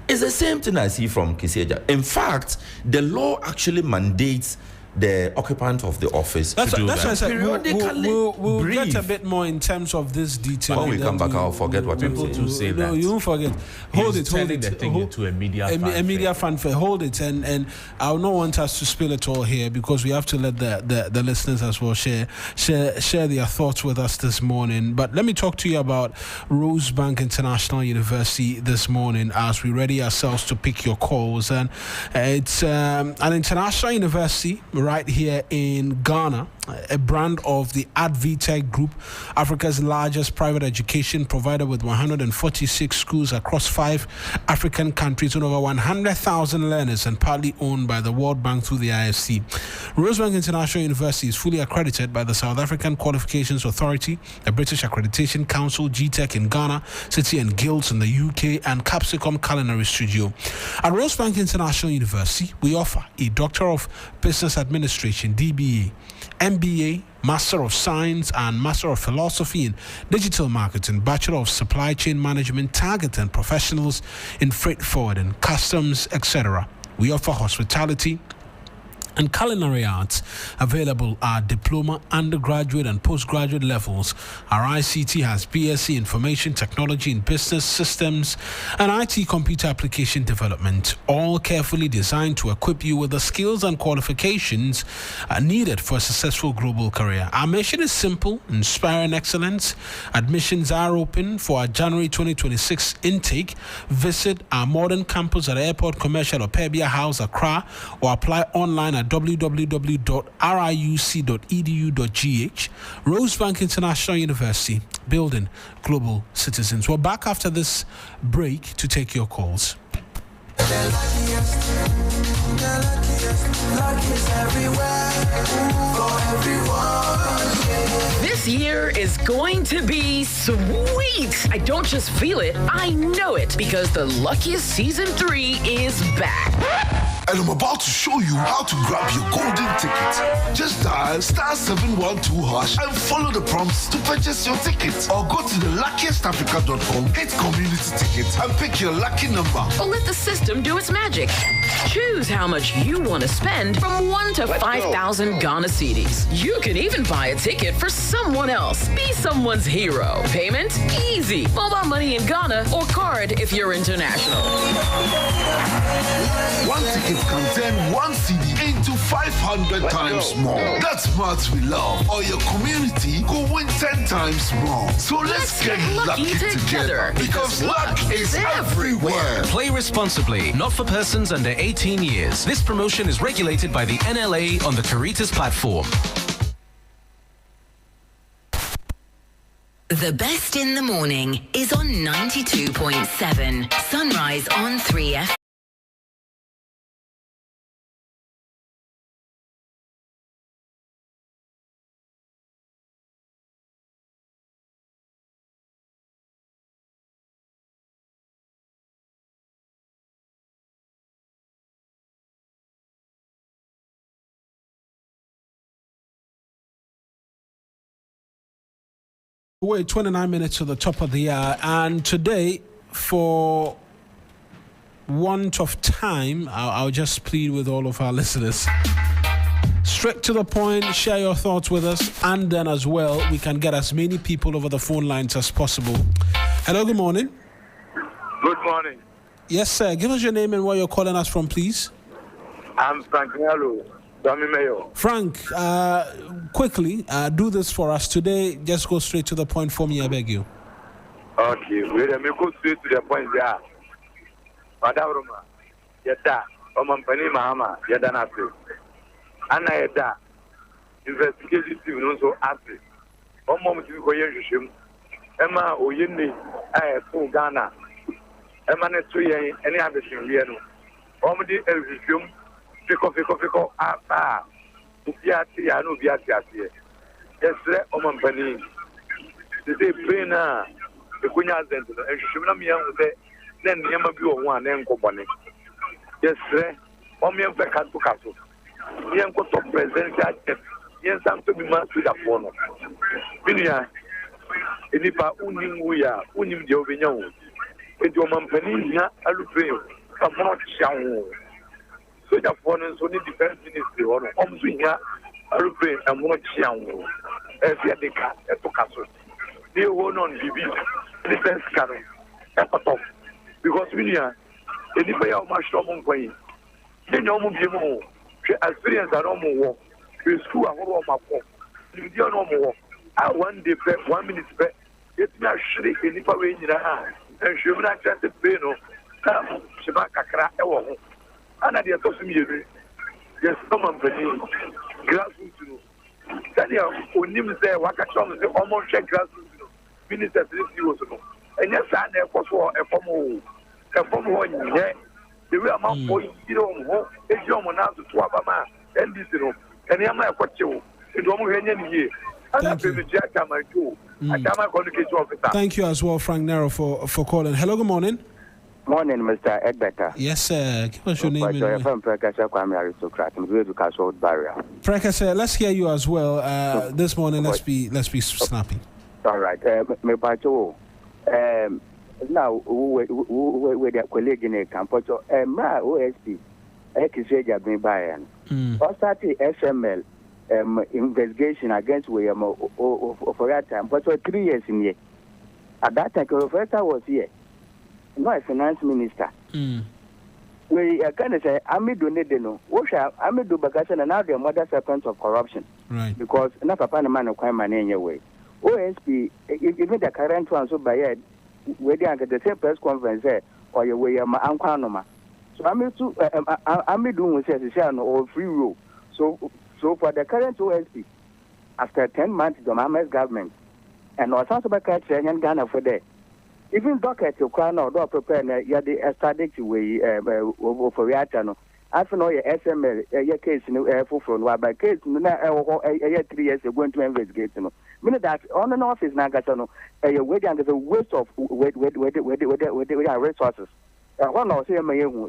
It's the same thing I see from Kissi Ejabing. In fact, the law actually mandates the occupant of the office to do that. That's what I said. We'll get a bit more in terms of this detail. When we come back, I'll forget what people to say that. No, you won't forget. Hold it. The thing into a media fanfare. Hold it, and I'll not want us to spill it all here because we have to let the listeners as well share their thoughts with us this morning. But let me talk to you about Rosebank International University this morning as we ready ourselves to pick your calls. And it's an international university right here in Ghana, a brand of the AdVTech Group, Africa's largest private education provider with 146 schools across 5 African countries and over 100,000 learners, and partly owned by the World Bank through the IFC. Rosebank International University is fully accredited by the South African Qualifications Authority, the British Accreditation Council, GTEC in Ghana, City and Guilds in the UK, and Capsicum Culinary Studio. At Rosebank International University, we offer a Doctor of Business Administration, DBA, MBA, Master of Science and Master of Philosophy in Digital Marketing, Bachelor of Supply Chain Management, targeting professionals in freight forwarding, customs, etc. We offer hospitality and culinary arts available at diploma, undergraduate and postgraduate levels. Our ICT has BSc Information Technology in Business Systems and IT Computer Application Development, all carefully designed to equip you with the skills and qualifications needed for a successful global career. Our mission is simple: inspiring excellence. Admissions are open for our January 2026 intake. Visit our modern campus at Airport Commercial or Pebia House, Accra, or apply online at www.riuc.edu.gh. Rosebank International University, building global citizens. We're back after this break to take your calls. Luck is everywhere for everyone, yeah. This year is going to be sweet. I don't just feel it, I know it, because the Luckiest Season 3 is back. And I'm about to show you how to grab your golden ticket. Just dial *712# and follow the prompts to purchase your ticket. Or go to theluckiestafrica.com, hit community tickets, and pick your lucky number. Or let the system do its magic. Choose how much you want to spend from 1 to 5,000 Ghana cedis. You can even buy a ticket for someone else. Be someone's hero. Payment? Easy. Mobile money in Ghana or card if you're international. One ticket can turn 1 CD into 500 times more. That's maths we love. Or your community go win 10 times more. So let's get lucky together. Because luck is everywhere. Play responsibly. Not for persons under 18 years. This promotion is regulated by the NLA on the Caritas platform. The best in the morning is on 92.7. Sunrise on 3F. We're 29 minutes to the top of the hour, and today, for want of time, I'll just plead with all of our listeners. Straight to the point, share your thoughts with us, and then as well, we can get as many people over the phone lines as possible. Hello, good morning. Good morning. Yes, sir. Give us your name and where you're calling us from, please. I'm Frank Nalo. Frank, quickly, do this for us today. Just go straight to the point for me, I beg you. Okay, let me go straight to the point there. Madam Roma, Yada, Omampani Mahama, Yada Nasi. Anna Yada, investigation team also asked. Omom to go Yeshim, Emma Oyini, I full Ghana, Emma Netuya, any other thing, Omdi Elvium. Fiko, Biati, I know Biati. Yes, sir, Omampani. Today, Pena, the Kunya Zen, and Shumamia was there, then Yamabu one, and company. Yes, sir, Omian Pekan to Castle. Yanko to present that, yes, I'm to be master with a phone. Minia, Inipa Unim, we are Unim Jovino. It's your Mampani, I look for you. Come on, Shang. So the foreign only defense ministry or Omsuya, Arupe, and more Chiang, Fiadica, and Tocaso. They won on BB, defense cannon, because we are any way of my strong way. They know more, experience a normal war, we school a whole of my phone. You do no more. I 1 day, 1 minute, it's not shriek any way in the hand, and she will not just a peno, Shibaka crack. And I did talk to me. Yes, someone penny, grassroots. Tanya, when you say, Wakachon, the almost check grassroots, minister 3 years ago. And yes, I never saw a former 1 year. The real amount for you, it's your money to Twabama, and this, and Yama Quacho, it won't any year. Thank you as well, Frank Nero, for calling. Hello, good morning. Morning, Mr. Egbeta. Yes, sir. Give us your name. Prekasa, sir, let's hear you as well. This morning, let's be snappy. All right. Now, with your colleague in a campus, my OSP, Ekiseja bin Bayan, started SML investigation against William for that time, but for 3 years in here. At that time, Professor was here. No, a finance minister. We kind of say, Amidu Nedeno, Amidu Bagasan, and now the mother serpents of corruption. Right. Because enough upon a man of crime in any way. OSP, even the current one, so by it, where they are at the same press conference there, or your way, my uncle. So Amidu says, or free rule. So for the current OSP, after 10 months, the Mama's government, and or South Africa, and Ghana for that. Even docket to crown or door prepare, you the extradition way for Riachano. I know your SML, your case in for but case no 3 years ago going to investigate. Meaning that on an office Nagasano, a wedding is a waste of resources. One or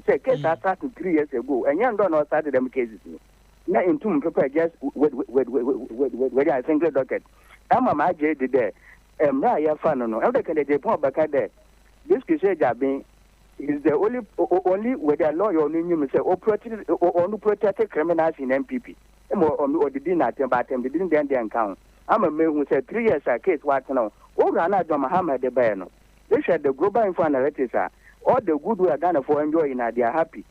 say case that started 3 years ago, and young don't started them cases. Now in two prepare just with I think the docket. I'm a magic there. Raya Fano, every candidate point back there. This case is the only where the lawyer on say protected criminals in MPP. Or the dinner but they didn't then account. I'm a man who said 3 years a case what now. Oh Rana Muhammad de Bano. They said the global info analytics all the good we are done for enjoying they are happy.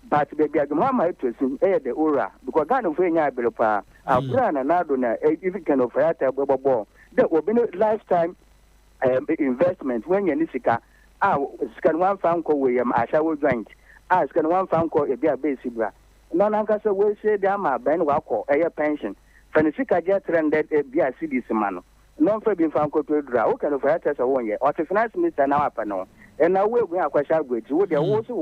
But baby Muhammad to sing the aura because Ghana for any belopa. Our brand and Adona if it can offer ball. There will be no lifetime investment when you nisika. Scan one found call William Ashawo joint. Scan one found call a beer base bra. None Ankasa will say Dama Ben Wako a pension. Fanisika just rendered a beer CDC man. Non for being found called to draw. What kind of writers are 1 year? Or to finance Mr. Nawapano. And now we are quite sharp with you. There was a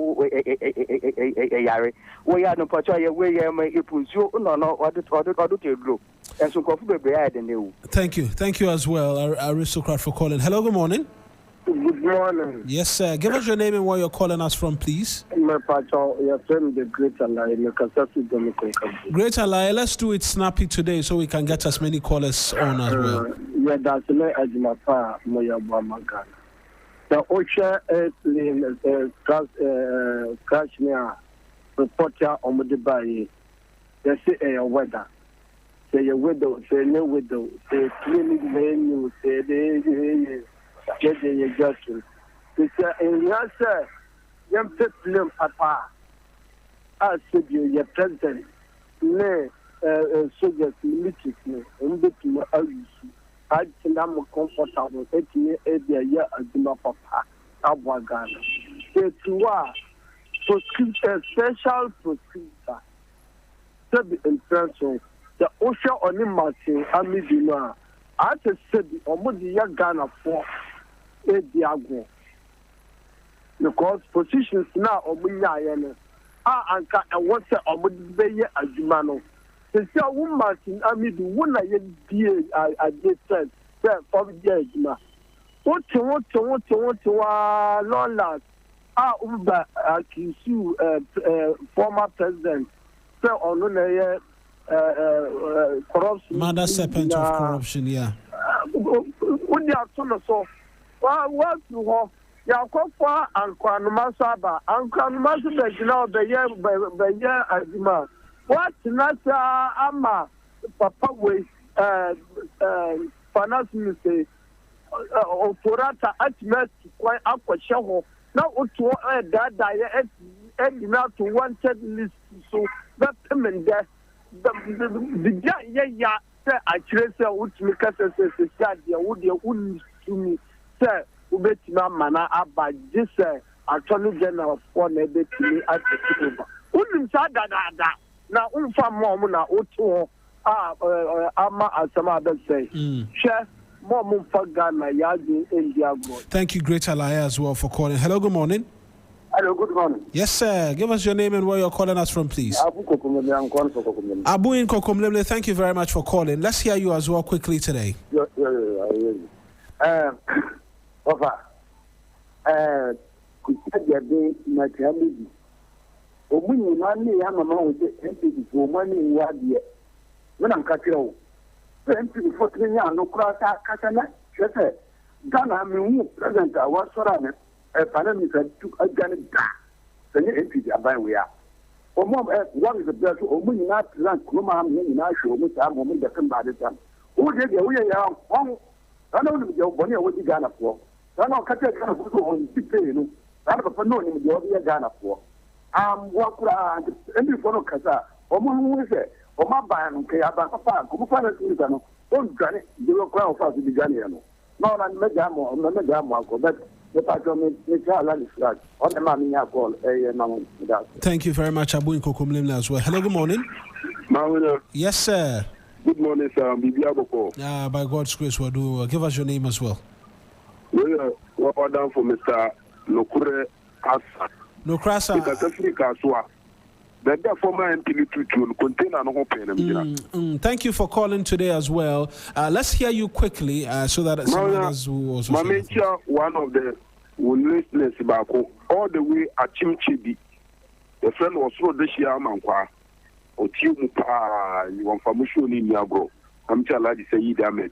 yari. We are no portray where you may put you no or the group. And so coffee be than you. Thank you as well, aristocrat, for calling. Hello, good morning. Good morning. Yes, sir. Give us your name and where you're calling us from, please. My patron, your friend, the Great Ally, Great Ally, let's do it snappy today so we can get as many callers on as well. Yeah, that's me, Ajimapa, Moyabamagan. The OSHA airplane crash near reporter on the Dubai. They say a weather. Say a widow, say no widow, say cleaning menu, say they get the adjustment. It's in your sir, young people papa. I said your president, nay, soldiers, military, and bit more I think I'm comfortable. 8 years a year as my papa. Abwagan. It's why a special procedure. To be in person, the ocean on the mountain, Amidina. I just said the Omodi Ghana for a diago. Because positions now Omuya and what's the Omodi Bay as Jumano. The woman in Amidu, one I did said, 5 years now. What Lola, Uber, former president, so on corruption. Mother serpent of corruption, yeah. What they are so, what you have. Yakofa and Kwanumasaba, and Kwanumasaba, you know, the year Azima. What Nasa Ama Papa way finance minister or Porata at Met quite aqua show. Now, to that and now to 1/3 list. So that payment there, the actually say, which make us a would you wouldn't to me, sir, who bet no manner about this attorney general for never to me at the Cuba. Wouldn't say that. Now, Mona Oto, Ama, as some others say, Chef, Mom Fagana, Yadi, India. Thank you, Great Ally, as well, for calling. Hello, good morning. Hello, good morning. Yes, sir. Give us your name and where you're calling us from, please. Abu in Kokomlemle, thank you very much for calling. Let's hear you as well quickly today. Omuni mani ya mama wote MP for money in wadie. When I'm catching you, MP for 3 years, no cross catchana. Chese, Ghana, me present a was for a pandemic took a gun. The MP are we are. Or mom, one is the best. Omuni not land, Kuma, in our show, which I'm woman that come by the time. Who did you? We are on. I know your bonnet what you Ghana for. I know catch a kind of on 6 days. I don't know him, you're Ghana for. Wakura and before Kasa, or Moon say, or my ban, Kayaba, Kupana, don't grant it, you will crown fast to the Ganiano. No, I'm Medamo, Medamo, but the patron is flag. On the money I call a Thank you very much, Abu in Kokomlemle as well. Hello, good morning. Mawuena. Yes, sir. Good morning, sir. Bibiaboko. By God's grace, we'll do. Give us your name as well. We are down for Mr. Lokure Asa. No crasa. The former MP to container no open. Thank you for calling today as well. Let's hear you quickly so that someone else will also. Mamacha, one of the listeners back all the way at Chimchibi. The friend was so this year, Mankwa, or Tiumupa, you want Famushu in Yago. I'm telling you, say you damn it.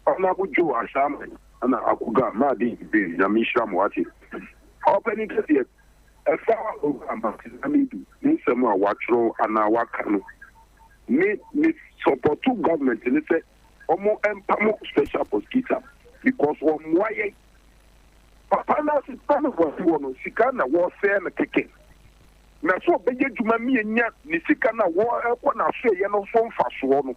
Honorable Joe Asham and Akuga, Madi, Yamisha Mwati. Opening to see it. A far over Amamidu, Nisama Watro and Awakano. Me support two governments in it, Omo and Pamo special prosecutor, because one why Papa Nasi Pano was one, Sikana was fair and kicking. Na so beye djuma mi enya ni sika na wo ekwo na so ye no so mfaso no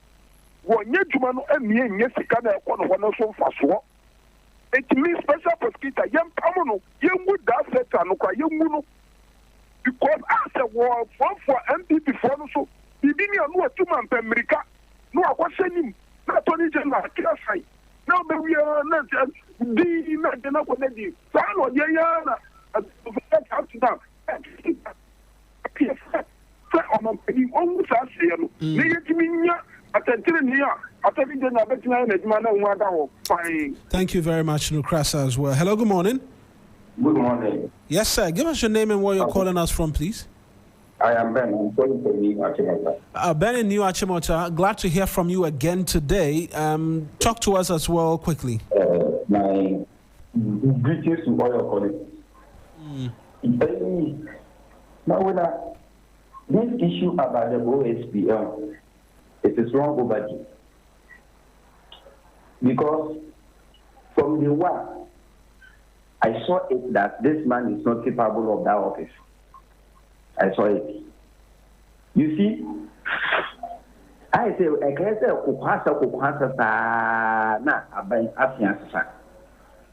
wo nya djuma no ami enya sika na ekwo no so mfaso it means special prosecutor yem pamo no yengu that sector no kwa yengu no because as a war for MPP for no so bibini anu atuma mpa America no akwasenim na Tony General kirasai na be we na di na na ko na di sa no ye ya na to Thank you very much, Nukrasa, as well. Hello, good morning. Good morning. Yes, sir. Give us your name and where you're calling us from, please. I am Ben. I'm calling from New Achimota. Ben in New Achimota, glad to hear from you again today. Talk to us as well quickly. My greetings to all your colleagues. Now, this issue about the OSPL, it is long overdue. Because from the one, I saw it that this man is not capable of that office. I saw it. You see, I say, I can say,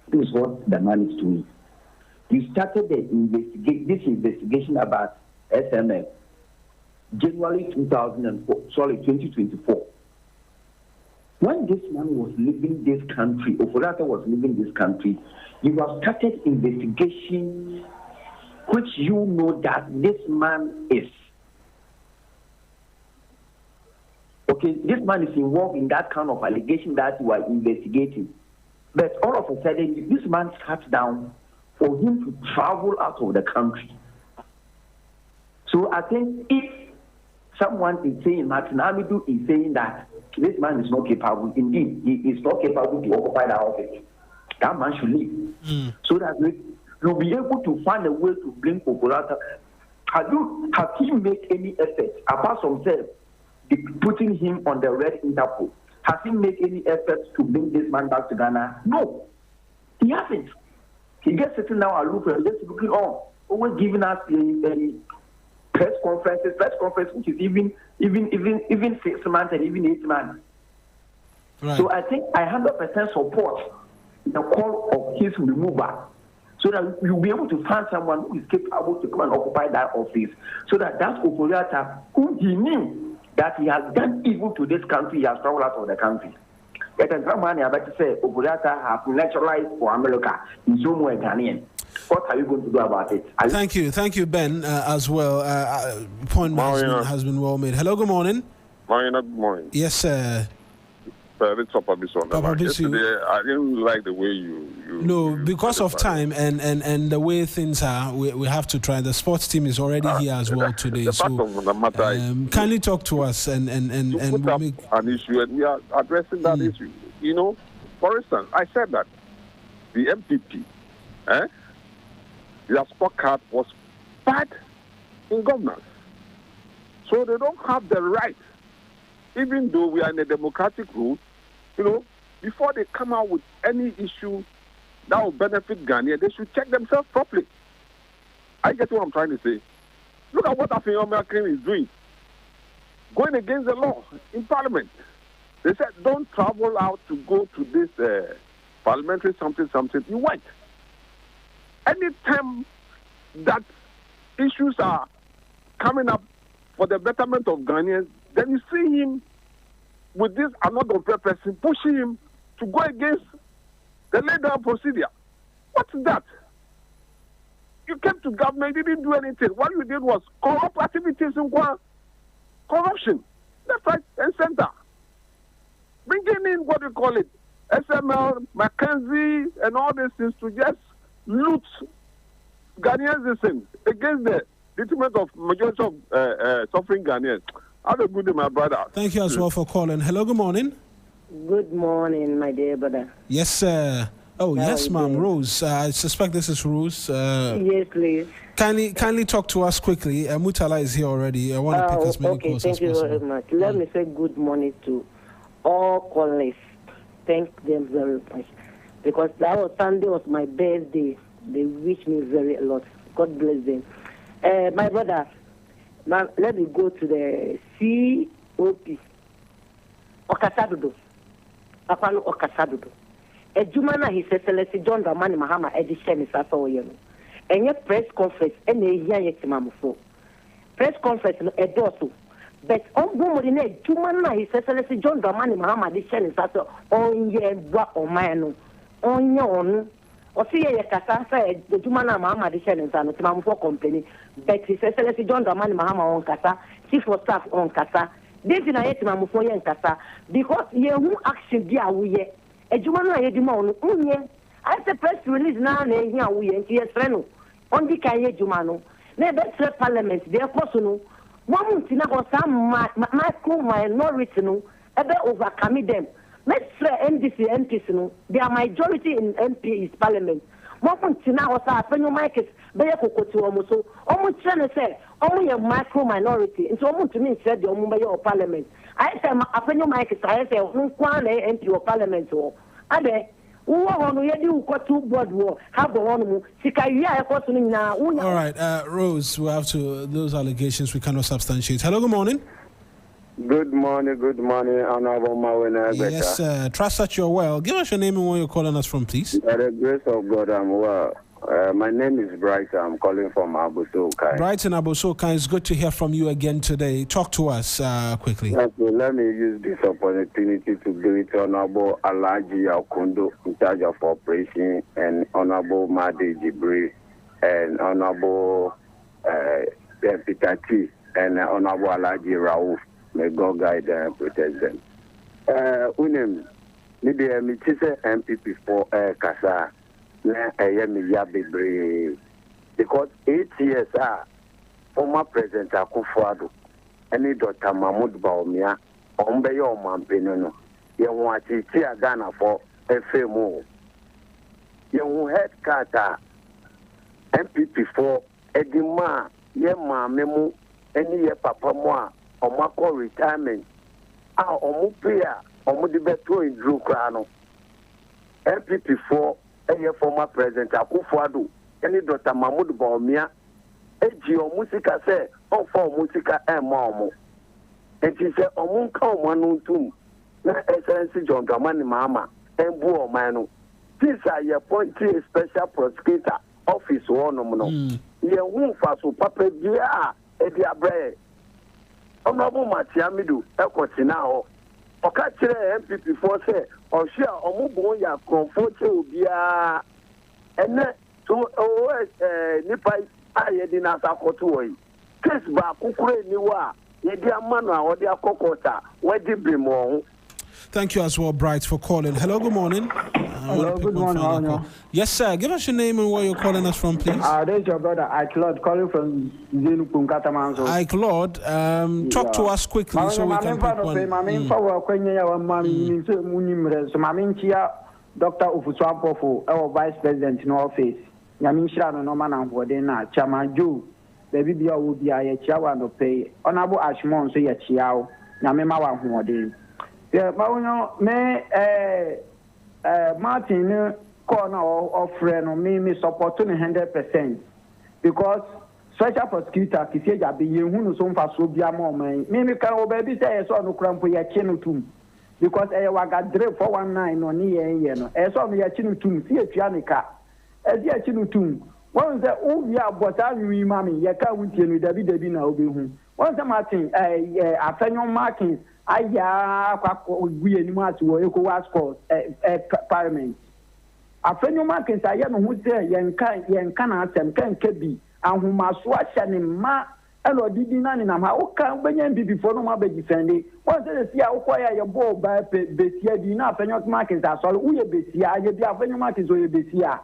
this is what the man is doing. You started this investigation about SMF January 2024. When this man was leaving this country, Ofurata was leaving this country, you have started investigation, which you know that this man is. Okay, this man is involved in that kind of allegation that you are investigating. But all of a sudden, this man sat down for him to travel out of the country. So I think if someone is saying, Martin Amidu is saying that this man is not capable, indeed, he is not capable to occupy that office, that man should leave. So that you'll be able to find a way to bring Populata. Have he made any effort, apart from putting him on the red Interpol? Has he made any efforts to bring this man back to Ghana? No, he hasn't. He gets sitting now and just looking on, always giving us a press conference, which is even 6 months and even 8 months. Right. So I think I 100% support the call of his removal, so that you'll be able to find someone who is capable to come and occupy that office, so that Opuriata, who he knew that he has done evil to this country, he has traveled out of the country. But as someone I about to say, Opuriata have naturalized for America. He's no more Ghanaian. What are you going to do about it? Thank you, Ben, as well. Point has been well made. Hello, good morning. Good morning. Yes, sir. It's Papa Bisu. Yesterday, I didn't like the way you no, because of time and the way things are, we have to try. The sports team is already here as well today. The fact of the matter is, kindly talk to us and put up an issue, and we are addressing that issue. You know, for instance, I said that the MPP, their scorecard was bad in governance, so they don't have the right, even though we are in a democratic rule. You know, before they come out with any issue that will benefit Ghana, they should check themselves properly. I get what I'm trying to say. Look at what Afenyomi is doing, going against the law in Parliament. They said, don't travel out to go to this parliamentary something. You went. Anytime that issues are coming up for the betterment of Ghanaians, then you see him with this another person pushing him to go against the laid down procedure. What's that? You came to government, you didn't do anything. What you did was corrupt activities in corruption, left, right, and center. Bringing in what you call it, SML, Mackenzie, and all these things to just loot Ghanaians against the detriment of majority of suffering Ghanaians. Have a good day, my brother. Thank you as well for calling. Hello, good morning. Good morning, my dear brother. Yes, sir. Oh, yes, ma'am. Rose. I suspect this is Rose. Yes, please. Kindly talk to us quickly. Mutala is here already. I want to pick as many calls as possible. Thank you very much. Let me say good morning to all callers. Thank them very much. Because that was Sunday was my birthday. They wish me very a lot. God bless them. My brother, now let me go to the COP. Okasadodo. Apano Okasadodo. Ejumana His Excellency John Dramani Mahama edition is after oyeno. And your press conference and a year yet press conference no edoso. But on Bomodine Jumana His Excellency John Dramani Mahama edition is after on ye wa omano. On yon or see a kasa said the Jumana Mahama edition is an Timamfo company. But His Excellency John Dramani Mahama on Kasa, Chief of Staff on Kasa. This is a Timamfo and Kasa because ye who action be away. A Jumana Yedimon, Unye. I say press release now, and here we and yes, Reno. On the Kaye Jumano. Never parliament, they are possible. One thing about some micro minority, no, ever overcome them. Let's say MDC MPs, no, they are majority in MP is parliament. One thing now was our penny markets, they are to almost trying to say, only a micro minority, and so almost to me said the Mumbai or parliament. I say, a penny markets, I say, MP or parliament or Abe. All right, Rose, we have to, those allegations we cannot substantiate. Hello, good morning. Good morning, Honorable Mawuena Egbeta. Yes, trust that you're well. Give us your name and where you're calling us from, please. By the grace of God, I'm well. My name is Bright. I'm calling from Abosokai. Bright and Abosokai, it's good to hear from you again today. Talk to us quickly. Okay, let me use this opportunity to greet Honorable Alaji Akundo in charge of operation, and Honorable Madi Jibri, and Honorable Peter T, and Honorable Alaji Raouf. May God guide them and protect them. Unem, maybe I say MPP for Kasa. Because 8 years former President Akufo-Addo and Dr. Mahmoud Bawumia Ombeyo Mampenono Yewati Tia Ghana for FMO Yewu head carter MPP for Edima Yema Memu any ye papa moa Omako retirement Omupia Omudibeto in Drew Krano MPP for former President Akufo-Addo and Dr. Mahmoud Bawumia eji omusika se ofo omusika emomo enti se omunka omanu ntum na Excellency John Dramani Mahama embu omanu this are your point a special prosecutor office wonom no ye hu faso papa bia e dia bre Honorable Matiamidu ekotina ho oka kire MPP for say ohia omubon ya comfort obia ene to nipa ayedi na sakoto oyi case ba kukure ni wa yedi amanu a odi akokota wedi bimo. Thank you as well, Bright, for calling. Hello, good morning. Hello, good morning. Yes, sir. Give us your name and where you're calling us from, please. This is your brother, Claude, calling from Zinupum Katamanso. Claude, talk to us quickly so we can pick one. Dr. Ufuswapofu, our Vice President in office. Yamishra no man and Wadena, Chamaju, the Bibia would be a Chiawa no pay. Honorable Ashmon, say a Chiao, Yamema Wadin. Yeah, but Martin corner of friend me supporting 100% because special prosecutor Kiseja be who so far so be more man. Me can baby say so no crampo ya chinu because waga drive 419 on ye no. So no ya chinu tum see tuanika. Ya chinu tum. One say oh ya but I we mami ya ka wuntie no dabi na obi hu. One say Martin afenyo marking aya kwa guye ni matu wo ECOWAS court parliament afenuma kensa ye no hu se yenka na asem kenka bi ahomaso ahya ne ma elo didi na ne nam ha wo kan benya bi before no ma be defend won se se ya wo koya ye ball ba besia di na afenuma kensa so wo ye besia ye bi afenuma kensa ye besia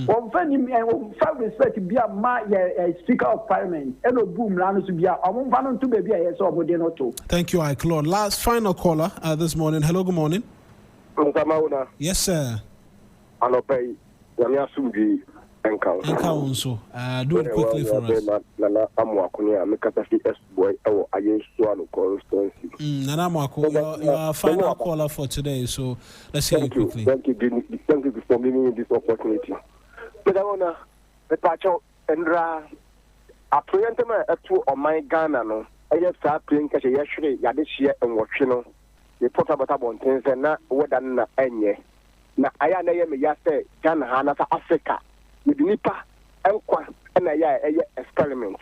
on fani on fa respect bia ma ye speaker of parliament elo boom la no so bia omon fa no to be bia ye so omode no to. Thank you, Claude. Last final caller this morning. Hello, good morning. Mawuena. Yes, sir. Anopay yamia sumbi enka also do it quickly for us. Nana Amwako ya mekatafi S-boy ewo ayensu anu constituency. Nana Amwako, your final caller for today, so let's hear you quickly. Thank you for giving me this opportunity. Pedawona pepacho endra apoyentema etu o my Ghana no eye sa plen ka ye hwere yade hye enwotwe no ye portable bonten se na woda na enye na aya na ye me ya se Ghana ha na Africa with nipa enkwa na ya eye experiment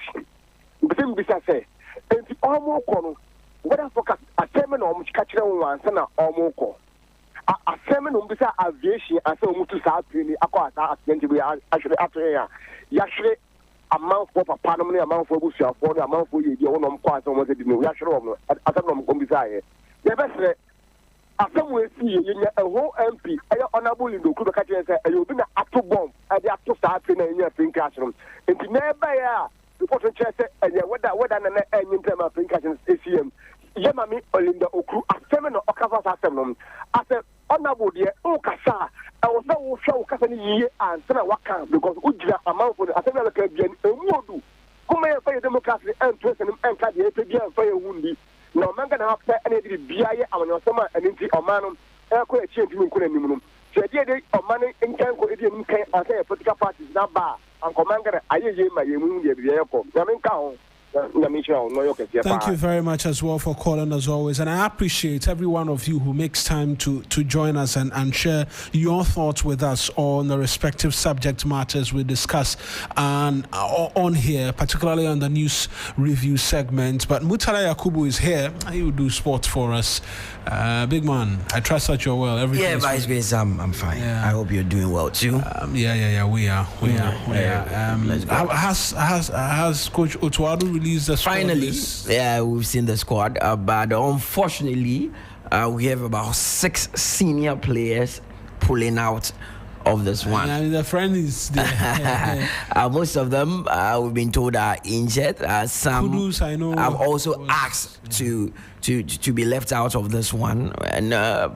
bitim bisa se enti omo ko no woda focus ateme na omo chika kire won na omo ko aseme no bisa aviation ase omutu sa plane akwa asa accident bi ahwere atoye ya hwere amanfo papa no ne amanfo busuafo no amanfo yedi wonom kwa ase omo se di no ya hwere omo asem no mo bisa ye besre asamu esi yenya eho MP aya honorable ndo ku be ka kire ayo bi na ato bomb ade ato sa ati na yenya pin crash no enti na eba ya report kire se enya weda na enyi ntema pin crash ACM yema mi olinda okru asem no okava sa asem no ase honorable de o kasa o se wo hwa o kasa ni yiye ansana waka because ujira amanfo asem na ka bian emuodu kuma ye fa democracy ento se nim enka de e pe bian fa ye wundi no manga na hafta ene di biaye amanyosoma enti omano ko e chie ntimi nkuna nimu no se de omano nkan ko edi nkan asa political parties na ba anko manga ayeye ma yemu ye biaye ko na menka ho. Thank you very much as well for calling as always, and I appreciate every one of you who makes time to join us and share your thoughts with us on the respective subject matters we discuss on here, particularly on the news review segment. But Mutala Yakubu is here. He will do sports for us. Big man, I trust that you're well. Yeah, Vice Grace, I'm fine. Yeah. I hope you're doing well too. We are. Has Coach Otuado released the squad? Finally, yeah, we've seen the squad, but unfortunately, we have about 6 senior players pulling out of this one. The friend is there. Most of them, we've been told, are injured. Some Kudus, I know, have also asked to be left out of this one, and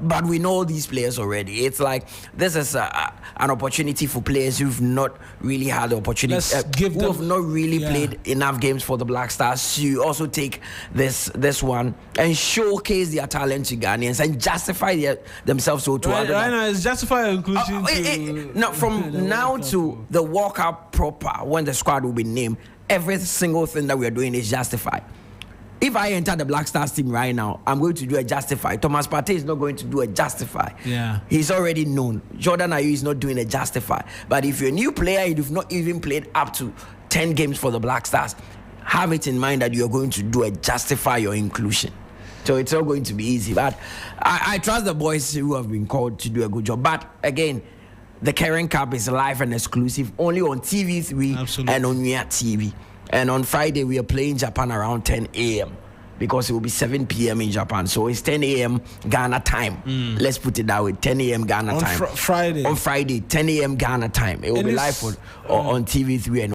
but we know these players already. It's like this is an opportunity for players who've not really had the opportunity, who have not really played enough games for the Black Stars to also take this one and showcase their talent to Ghanaians and justify themselves to other. Right now, it's justify inclusion. Now, from now to the World Cup proper, when the squad will be named, every single thing that we are doing is justified. If I enter the Black Stars team right now, I'm going to do a justify. Thomas Partey is not going to do a justify. Yeah. He's already known. Jordan Ayew is not doing a justify. But if you're a new player, you've not even played up to 10 games for the Black Stars, have it in mind that you're going to do a justify your inclusion. So it's not going to be easy. But I trust the boys who have been called to do a good job. But again, the Karen Cup is live and exclusive only on TV3 and on Mia TV. And on Friday, we are playing Japan around 10 a.m. because it will be 7 p.m. in Japan. So it's 10 a.m. Ghana time. Let's put it that way, 10 a.m. Ghana time. Friday. On Friday, 10 a.m. Ghana time. It will be live on TV3 and